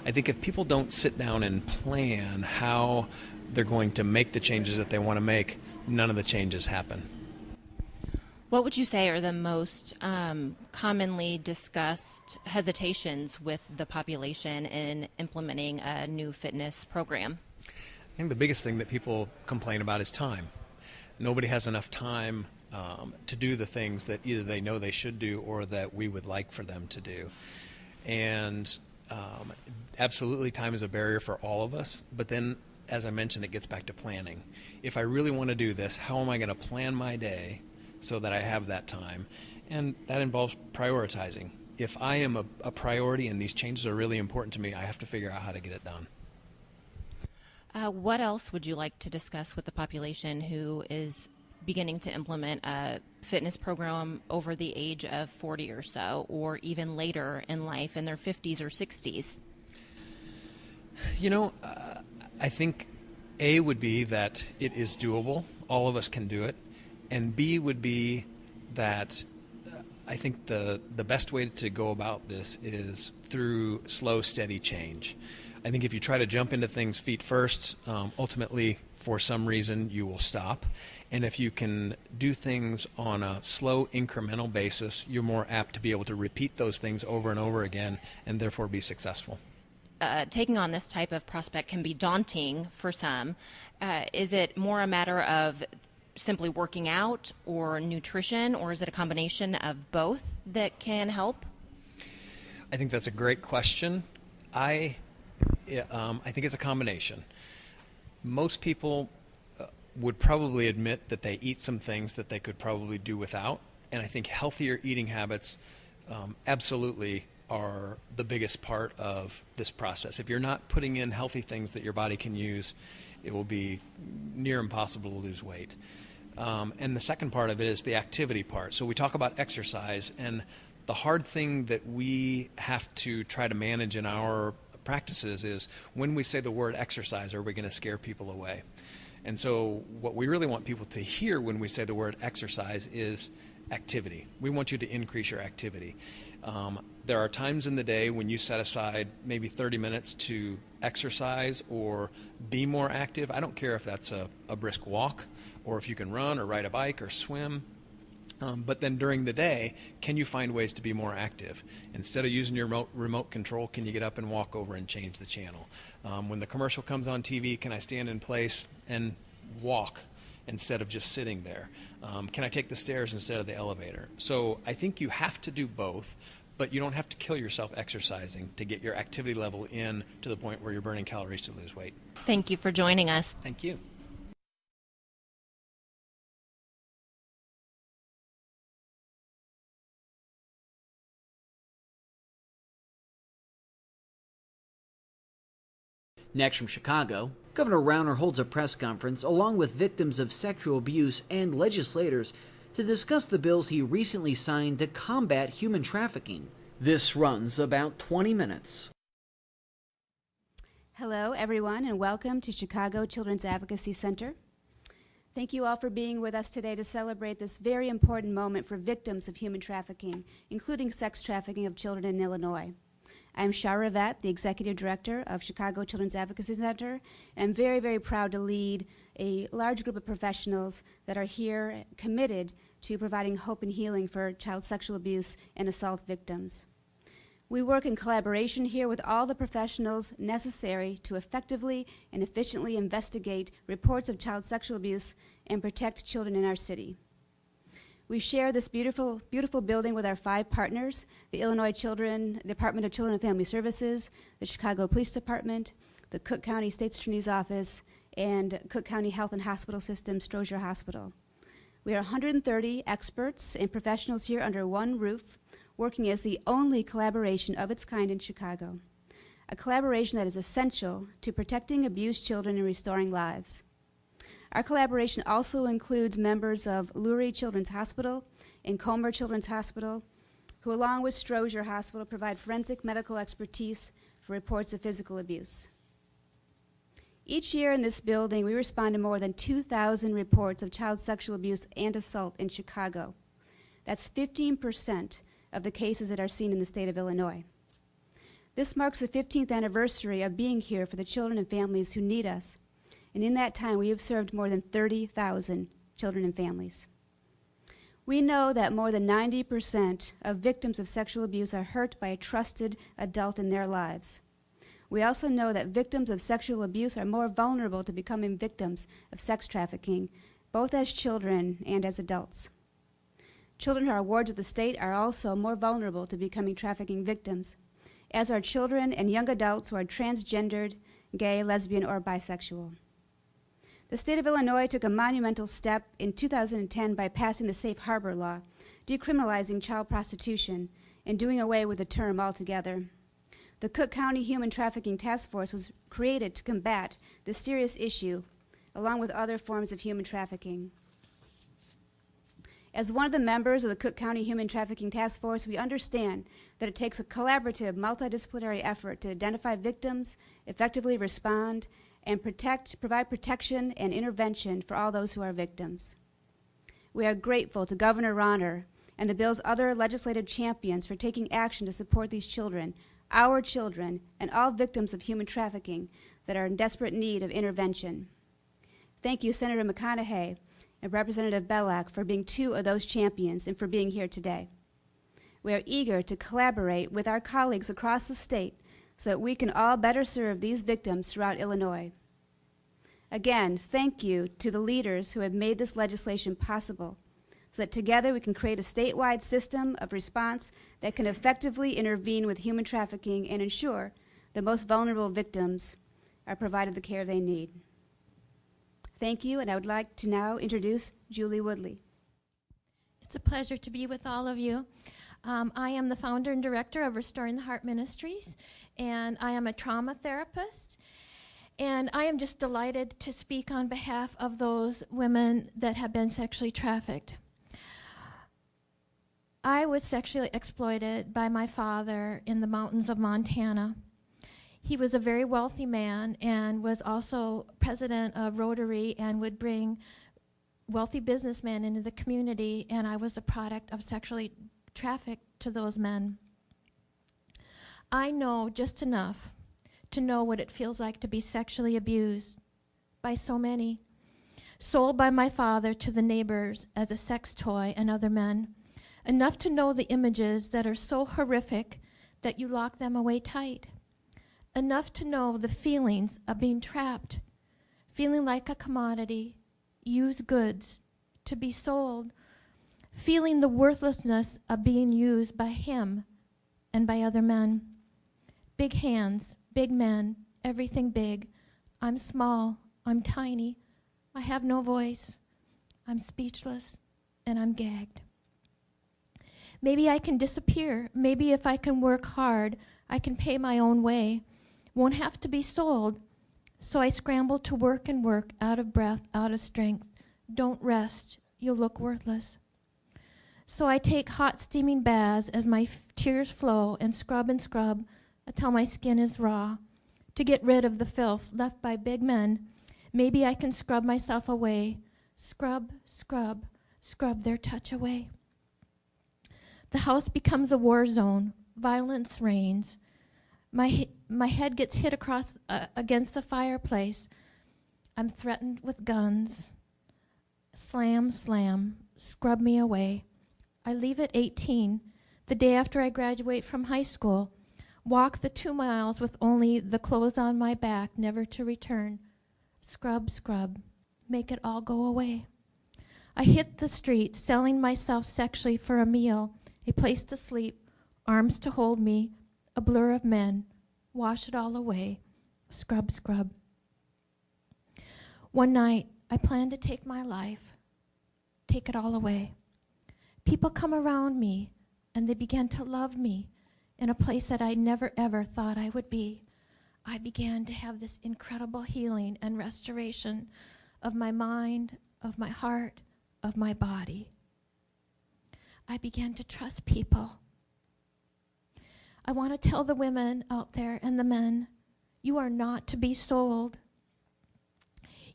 I think if people don't sit down and plan how they're going to make the changes that they want to make, none of the changes happen. What would you say are the most commonly discussed hesitations with the population in implementing a new fitness program? I think the biggest thing that people complain about is time. Nobody has enough time to do the things that either they know they should do or that we would like for them to do. And absolutely time is a barrier for all of us, but then, as I mentioned, it gets back to planning. If I really want to do this, how am I going to plan my day so that I have that time? And that involves prioritizing. If I am a priority and these changes are really important to me, I have to figure out how to get it done. What else would you like to discuss with the population who is beginning to implement a fitness program over the age of 40 or so, or even later in life in their 50s or 60s? You know, I think A would be that it is doable. All of us can do it. And B would be that I think the best way to go about this is through slow, steady change. I think if you try to jump into things feet first, ultimately, for some reason, you will stop. And if you can do things on a slow, incremental basis, you're more apt to be able to repeat those things over and over again and therefore be successful. Taking on this type of prospect can be daunting for some. Is it more a matter of simply working out or nutrition, or is it a combination of both that can help? I think that's a great question. I think it's a combination. Most people would probably admit that they eat some things that they could probably do without, and I think healthier eating habits absolutely are the biggest part of this process. If you're not putting in healthy things that your body can use, it will be near impossible to lose weight. And the second part of it is the activity part. So we talk about exercise, and the hard thing that we have to try to manage in our practices is when we say the word exercise, are we going to scare people away? And so what we really want people to hear when we say the word exercise is activity. We want you to increase your activity. There are times in the day when you set aside maybe 30 minutes to exercise or be more active. I don't care if that's a brisk walk or if you can run or ride a bike or swim. But then during the day, can you find ways to be more active? Instead of using your remote control, can you get up and walk over and change the channel? When the commercial comes on TV, can I stand in place and walk instead of just sitting there? Can I take the stairs instead of the elevator? So I think you have to do both, but you don't have to kill yourself exercising to get your activity level in to the point where you're burning calories to lose weight. Thank you for joining us. Thank you. Next from Chicago, Governor Rauner holds a press conference along with victims of sexual abuse and legislators to discuss the bills he recently signed to combat human trafficking. This runs about 20 minutes. Hello, everyone, and welcome to Chicago Children's Advocacy Center. Thank you all for being with us today to celebrate this very important moment for victims of human trafficking, including sex trafficking of children in Illinois. I'm Shara Vet, the Executive Director of Chicago Children's Advocacy Center, and I'm very, very proud to lead a large group of professionals that are here committed to providing hope and healing for child sexual abuse and assault victims. We work in collaboration here with all the professionals necessary to effectively and efficiently investigate reports of child sexual abuse and protect children in our city. We share this beautiful, beautiful building with our 5 partners, the Illinois Department of Children and Family Services, the Chicago Police Department, the Cook County State's Attorney's Office, and Cook County Health and Hospital System, Strozier Hospital. We are 130 experts and professionals here under one roof, working as the only collaboration of its kind in Chicago, a collaboration that is essential to protecting abused children and restoring lives. Our collaboration also includes members of Lurie Children's Hospital and Comer Children's Hospital, who along with Strozier Hospital provide forensic medical expertise for reports of physical abuse. Each year in this building, we respond to more than 2,000 reports of child sexual abuse and assault in Chicago. That's 15% of the cases that are seen in the state of Illinois. This marks the 15th anniversary of being here for the children and families who need us. And in that time, we have served more than 30,000 children and families. We know that more than 90% of victims of sexual abuse are hurt by a trusted adult in their lives. We also know that victims of sexual abuse are more vulnerable to becoming victims of sex trafficking, both as children and as adults. Children who are wards of the state are also more vulnerable to becoming trafficking victims, as are children and young adults who are transgendered, gay, lesbian, or bisexual. The state of Illinois took a monumental step in 2010 by passing the Safe Harbor Law, decriminalizing child prostitution and doing away with the term altogether. The Cook County Human Trafficking Task Force was created to combat this serious issue, along with other forms of human trafficking. As one of the members of the Cook County Human Trafficking Task Force, we understand that it takes a collaborative, multidisciplinary effort to identify victims, effectively respond, and provide protection and intervention for all those who are victims. We are grateful to Governor Rauner and the bill's other legislative champions for taking action to support these children, our children, and all victims of human trafficking that are in desperate need of intervention. Thank you, Senator McConaughey and Representative Bellock, for being two of those champions and for being here today. We are eager to collaborate with our colleagues across the state so that we can all better serve these victims throughout Illinois. Again, thank you to the leaders who have made this legislation possible, so that together we can create a statewide system of response that can effectively intervene with human trafficking and ensure the most vulnerable victims are provided the care they need. Thank you, and I would like to now introduce Julie Woodley. It's a pleasure to be with all of you. I am the founder and director of Restoring the Heart Ministries, and I am a trauma therapist. And I am just delighted to speak on behalf of those women that have been sexually trafficked. I was sexually exploited by my father in the mountains of Montana. He was a very wealthy man and was also president of Rotary and would bring wealthy businessmen into the community, and I was a product of sexually trafficked to those men. I know just enough to know what it feels like to be sexually abused by so many, sold by my father to the neighbors as a sex toy and other men, enough to know the images that are so horrific that you lock them away tight, enough to know the feelings of being trapped, feeling like a commodity, used goods, to be sold, feeling the worthlessness of being used by him and by other men. Big hands, big men, everything big. I'm small, I'm tiny, I have no voice, I'm speechless, and I'm gagged. Maybe I can disappear. Maybe if I can work hard, I can pay my own way. Won't have to be sold. So I scramble to work and work, out of breath, out of strength. Don't rest, you'll look worthless. So I take hot steaming baths as my tears flow and scrub until my skin is raw. To get rid of the filth left by big men, maybe I can scrub myself away. Scrub, scrub, scrub their touch away. The house becomes a war zone. Violence reigns. My head gets hit across against the fireplace. I'm threatened with guns. Slam, slam, scrub me away. I leave at 18, the day after I graduate from high school. Walk the 2 miles with only the clothes on my back, never to return. Scrub, scrub, make it all go away. I hit the street, selling myself sexually for a meal, a place to sleep, arms to hold me, a blur of men. Wash it all away. Scrub, scrub. One night, I planned to take my life, take it all away. People come around me, and they began to love me in a place that I never, ever thought I would be. I began to have this incredible healing and restoration of my mind, of my heart, of my body. I began to trust people. I want to tell the women out there and the men, you are not to be sold.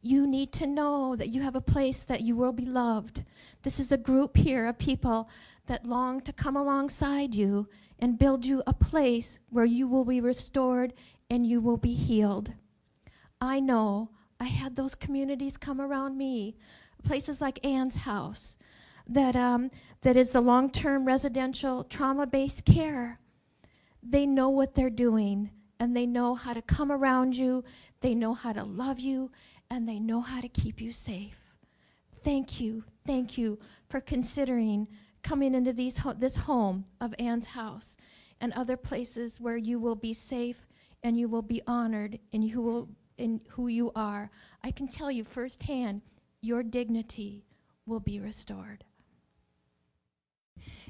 You need to know that you have a place that you will be loved. This is a group here of people that long to come alongside you and build you a place where you will be restored and you will be healed. I know I had those communities come around me, places like Ann's house, that is the long-term residential trauma-based care. They know what they're doing, and they know how to come around you, they know how to love you, and they know how to keep you safe. Thank you for considering coming into this home of Ann's house and other places where you will be safe and you will be honored in who you are. I can tell you firsthand, your dignity will be restored.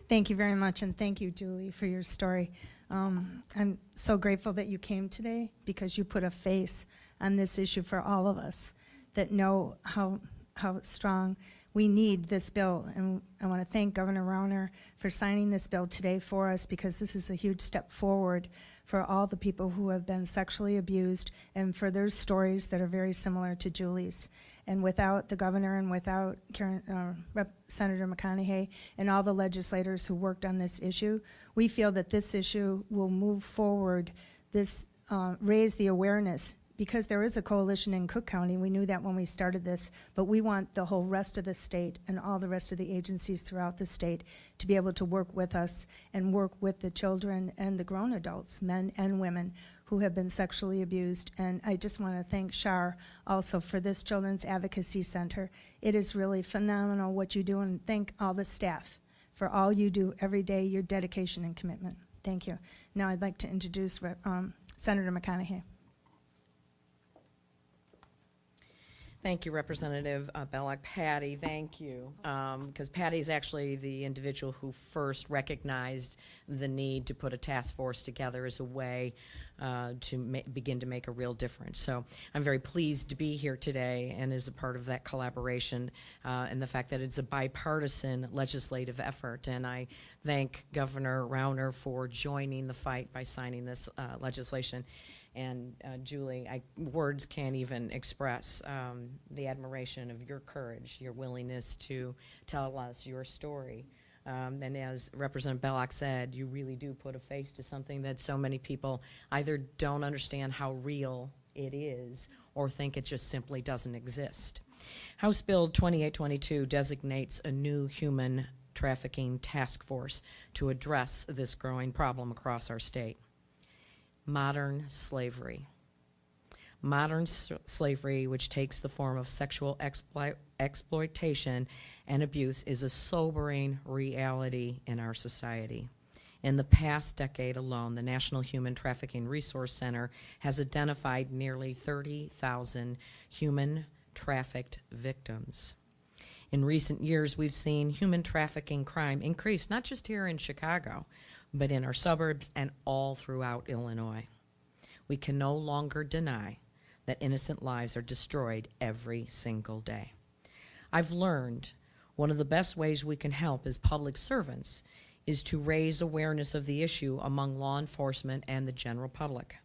Thank you very much, and thank you, Julie, for your story. I'm so grateful that you came today because you put a face on this issue for all of us that know how strong we need this bill. And I want to thank Governor Rauner for signing this bill today for us, because this is a huge step forward for all the people who have been sexually abused and for their stories that are very similar to Julie's. And without the governor and without Senator McConaughey and all the legislators who worked on this issue, we feel that this issue will move forward, raise the awareness, because there is a coalition in Cook County. We knew that when we started this, but we want the whole rest of the state and all the rest of the agencies throughout the state to be able to work with us and work with the children and the grown adults, men and women, who have been sexually abused. And I just want to thank Shar also for this Children's Advocacy Center. It is really phenomenal what you do, and thank all the staff for all you do every day, your dedication and commitment. Thank you. Now I'd like to introduce Senator McConaughey. Thank you, Representative Belloc. Patty, thank you, because Patty is actually the individual who first recognized the need to put a task force together as a way to begin to make a real difference. So I'm very pleased to be here today and as a part of that collaboration and the fact that it's a bipartisan legislative effort. And I thank Governor Rauner for joining the fight by signing this legislation. And Julie, words can't even express the admiration of your courage, your willingness to tell us your story. And as Representative Belloc said, you really do put a face to something that so many people either don't understand how real it is or think it just simply doesn't exist. House Bill 2822 designates a new human trafficking task force to address this growing problem across our state. Modern slavery. Modern slavery, which takes the form of sexual exploitation and abuse, is a sobering reality in our society. In the past decade alone, the National Human Trafficking Resource Center has identified nearly 30,000 human trafficked victims. In recent years, we've seen human trafficking crime increase, not just here in Chicago, but in our suburbs and all throughout Illinois. We can no longer deny that innocent lives are destroyed every single day. I've learned one of the best ways we can help as public servants is to raise awareness of the issue among law enforcement and the general public.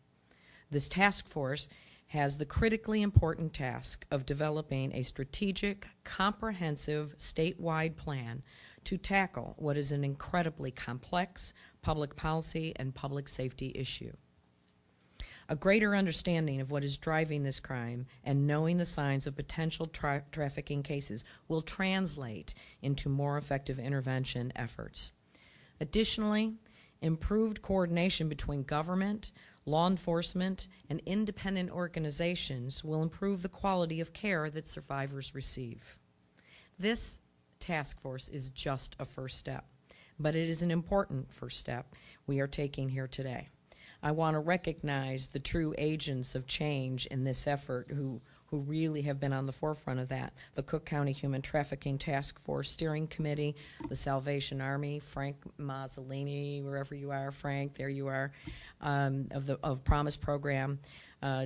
This task force has the critically important task of developing a strategic, comprehensive, statewide plan to tackle what is an incredibly complex public policy and public safety issue. A greater understanding of what is driving this crime and knowing the signs of potential trafficking cases will translate into more effective intervention efforts. Additionally, improved coordination between government, law enforcement, and independent organizations will improve the quality of care that survivors receive. This task force is just a first step, but it is an important first step we are taking here today. I want to recognize the true agents of change in this effort who really have been on the forefront of that. The Cook County Human Trafficking Task Force Steering Committee, the Salvation Army, Frank Mazzolini, wherever you are, Frank, there you are, of Promise Program,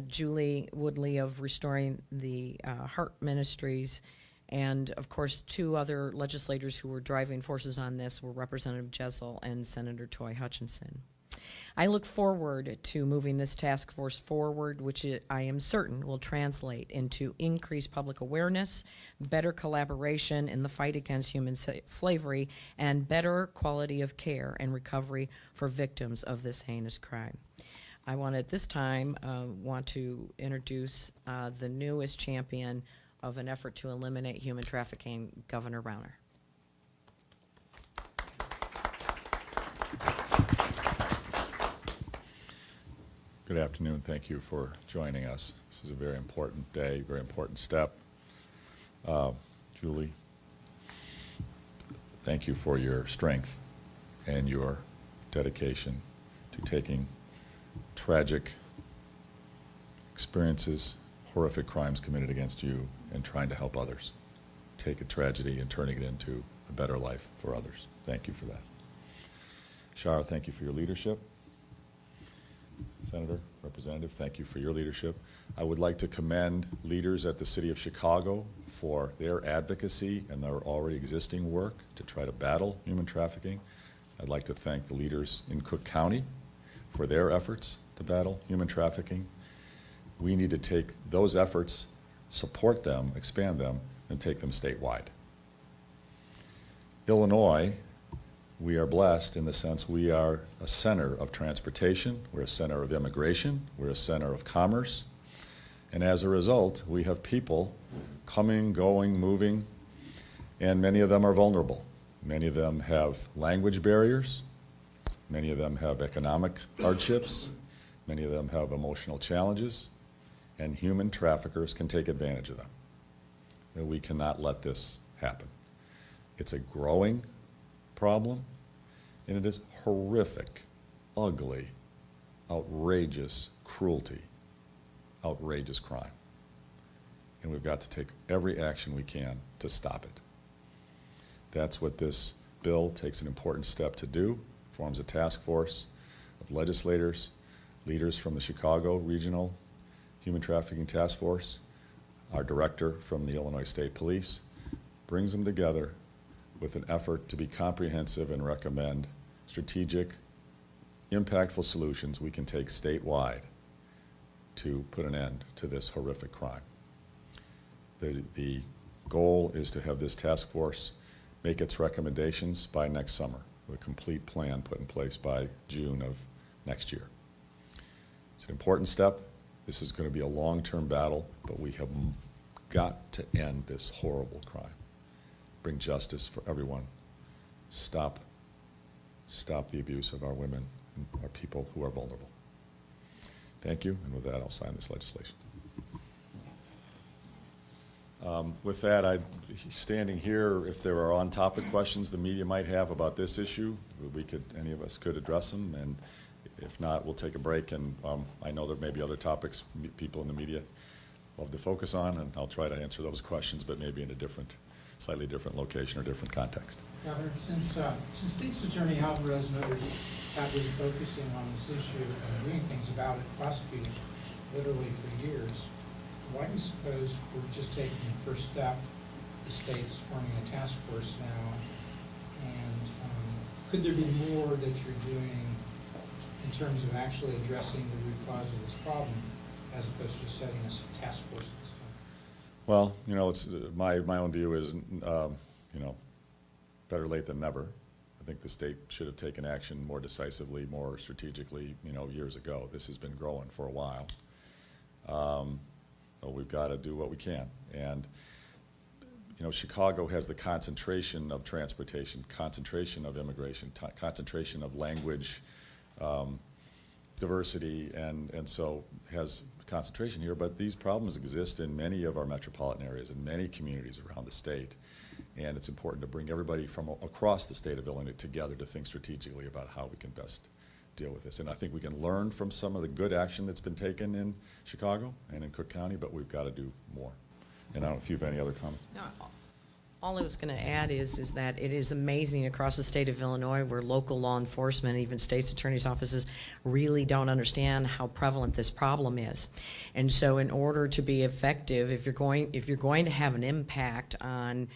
Julie Woodley of Restoring the Heart Ministries, And of course, two other legislators who were driving forces on this were Representative Jessel and Senator Toy Hutchinson. I look forward to moving this task force forward, which I am certain will translate into increased public awareness, better collaboration in the fight against human slavery, and better quality of care and recovery for victims of this heinous crime. I want at this time to introduce the newest champion of an effort to eliminate human trafficking, Governor Rauner. Good afternoon. Thank you for joining us. This is a very important day, very important step. Julie, thank you for your strength and your dedication to taking tragic experiences, horrific crimes committed against you, and trying to help others. Take a tragedy and turning it into a better life for others. Thank you for that. Shara, thank you for your leadership. Senator, Representative, thank you for your leadership. I would like to commend leaders at the City of Chicago for their advocacy and their already existing work to try to battle human trafficking. I'd like to thank the leaders in Cook County for their efforts to battle human trafficking. We need to take those efforts, support them, expand them, and take them statewide. Illinois, we are blessed in the sense we are a center of transportation, we're a center of immigration, we're a center of commerce, and as a result, we have people coming, going, moving, and many of them are vulnerable. Many of them have language barriers, many of them have economic hardships, many of them have emotional challenges, and human traffickers can take advantage of them. And we cannot let this happen. It's a growing problem, and it is horrific, ugly, outrageous cruelty, outrageous crime. And we've got to take every action we can to stop it. That's what this bill takes an important step to do. It forms a task force of legislators, leaders from the Chicago Regional Human Trafficking Task Force, our director from the Illinois State Police, brings them together with an effort to be comprehensive and recommend strategic, impactful solutions we can take statewide to put an end to this horrific crime. The goal is to have this task force make its recommendations by next summer, with a complete plan put in place by June of next year. It's an important step. This is going to be a long-term battle, but we have got to end this horrible crime. Bring justice for everyone. Stop the abuse of our women and our people who are vulnerable. Thank you, and with that, I'll sign this legislation. With that, standing here, if there are on-topic questions the media might have about this issue, any of us could address them, and if not, we'll take a break, and I know there may be other topics people in the media love to focus on, and I'll try to answer those questions, but maybe in a slightly different location or different context. Governor, since State's Attorney Alvarez and others have been focusing on this issue and doing things about it, prosecuting literally for years, why do you suppose we're just taking the first step? The state's forming a task force now, and could there be more that you're doing in terms of actually addressing the root cause of this problem, as opposed to just setting a task force this time? Well, it's my own view is, better late than never. I think the state should have taken action more decisively, more strategically, years ago. This has been growing for a while. But we've got to do what we can. And, Chicago has the concentration of transportation, concentration of immigration, concentration of language diversity, and so has concentration here. But these problems exist in many of our metropolitan areas, in many communities around the state. And it's important to bring everybody from across the state of Illinois together to think strategically about how we can best deal with this. And I think we can learn from some of the good action that's been taken in Chicago and in Cook County, but we've got to do more. And I don't know if you have any other comments. No, All I was going to add is that it is amazing across the state of Illinois where local law enforcement, even state's attorney's offices, really don't understand how prevalent this problem is. And so in order to be effective, if you're going to have an impact on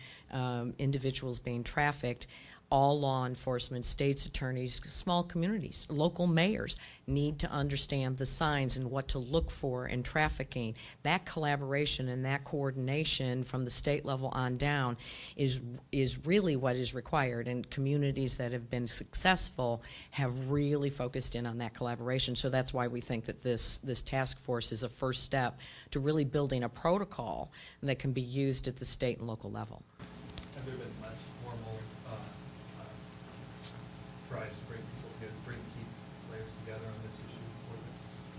individuals being trafficked, all law enforcement, state's attorneys, small communities, local mayors need to understand the signs and what to look for in trafficking. That collaboration and that coordination from the state level on down is really what is required, and communities that have been successful have really focused in on that collaboration. So that's why we think that this task force is a first step to really building a protocol that can be used at the state and local level. Have there been less formal tries to bring key players together on this issue for this?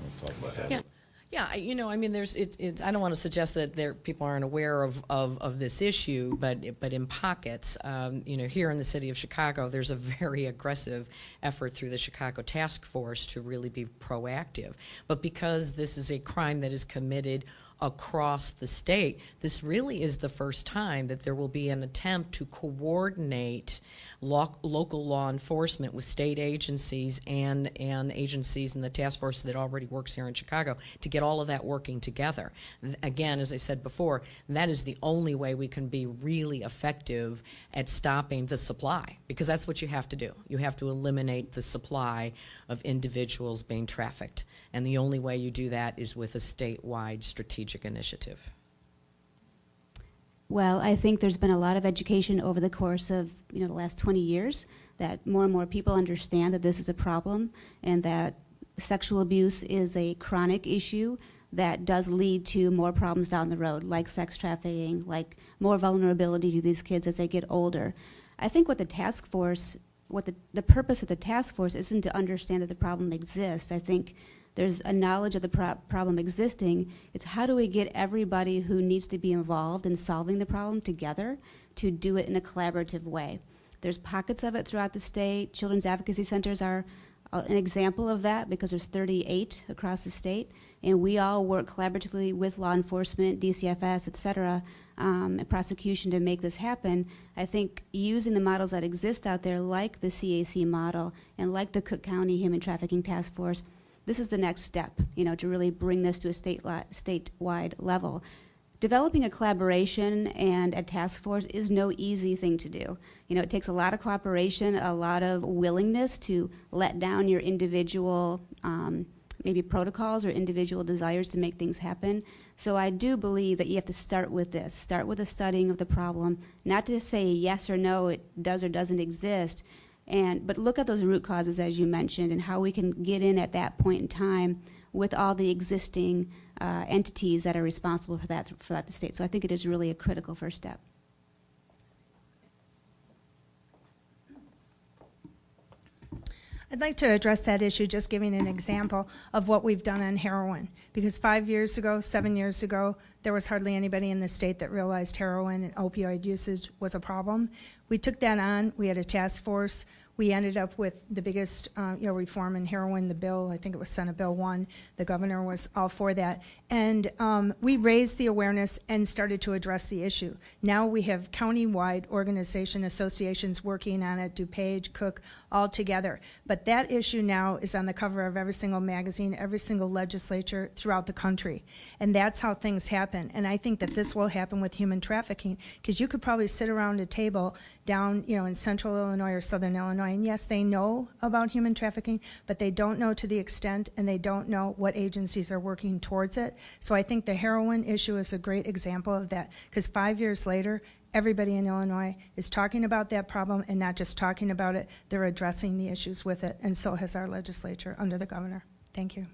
We'll talk about that. Yeah, you know, I mean, I don't want to suggest that people aren't aware of this issue, but in pockets, you know, here in the city of Chicago, there's a very aggressive effort through the Chicago Task Force to really be proactive. But because this is a crime that is committed across the state, this really is the first time that there will be an attempt to coordinate local law enforcement with state agencies and agencies in the task force that already works here in Chicago to get all of that working together. Again, as I said before, that is the only way we can be really effective at stopping the supply, because that's what you have to do. You have to eliminate the supply of individuals being trafficked, and the only way you do that is with a statewide strategic initiative. Well, I think there's been a lot of education over the course of the last 20 years that more and more people understand that this is a problem and that sexual abuse is a chronic issue that does lead to more problems down the road, like sex trafficking, like more vulnerability to these kids as they get older. I think what the task force, the purpose of the task force isn't to understand that the problem exists. I think there's a knowledge of the problem existing. It's how do we get everybody who needs to be involved in solving the problem together to do it in a collaborative way. There's pockets of it throughout the state. Children's advocacy centers are an example of that because there's 38 across the state, and we all work collaboratively with law enforcement, DCFS, et cetera, and prosecution to make this happen. I think using the models that exist out there, like the CAC model and like the Cook County Human Trafficking Task Force, this is the next step, to really bring this to a statewide level. Developing a collaboration and a task force is no easy thing to do. It takes a lot of cooperation, a lot of willingness to let down your individual maybe protocols or individual desires to make things happen. So I do believe that you have to start with this. Start with a studying of the problem, not to say yes or no, it does or doesn't exist, but look at those root causes, as you mentioned, and how we can get in at that point in time with all the existing entities that are responsible for that the state. So I think it is really a critical first step. I'd like to address that issue, just giving an example of what we've done on heroin. Because 7 years ago, there was hardly anybody in the state that realized heroin and opioid usage was a problem. We took that on. We had a task force. We ended up with the biggest reform in heroin, the bill, I think it was Senate Bill 1. The governor was all for that. And we raised the awareness and started to address the issue. Now we have county-wide associations working on it, DuPage, Cook, all together. But that issue now is on the cover of every single magazine, every single legislature throughout the country. And that's how things happen. And I think that this will happen with human trafficking, because you could probably sit around a table down in central Illinois or southern Illinois, and yes, they know about human trafficking, but they don't know to the extent, and they don't know what agencies are working towards it. So I think the heroin issue is a great example of that, because 5 years later, everybody in Illinois is talking about that problem, and not just talking about it, they're addressing the issues with it, and so has our legislature under the governor. Thank you.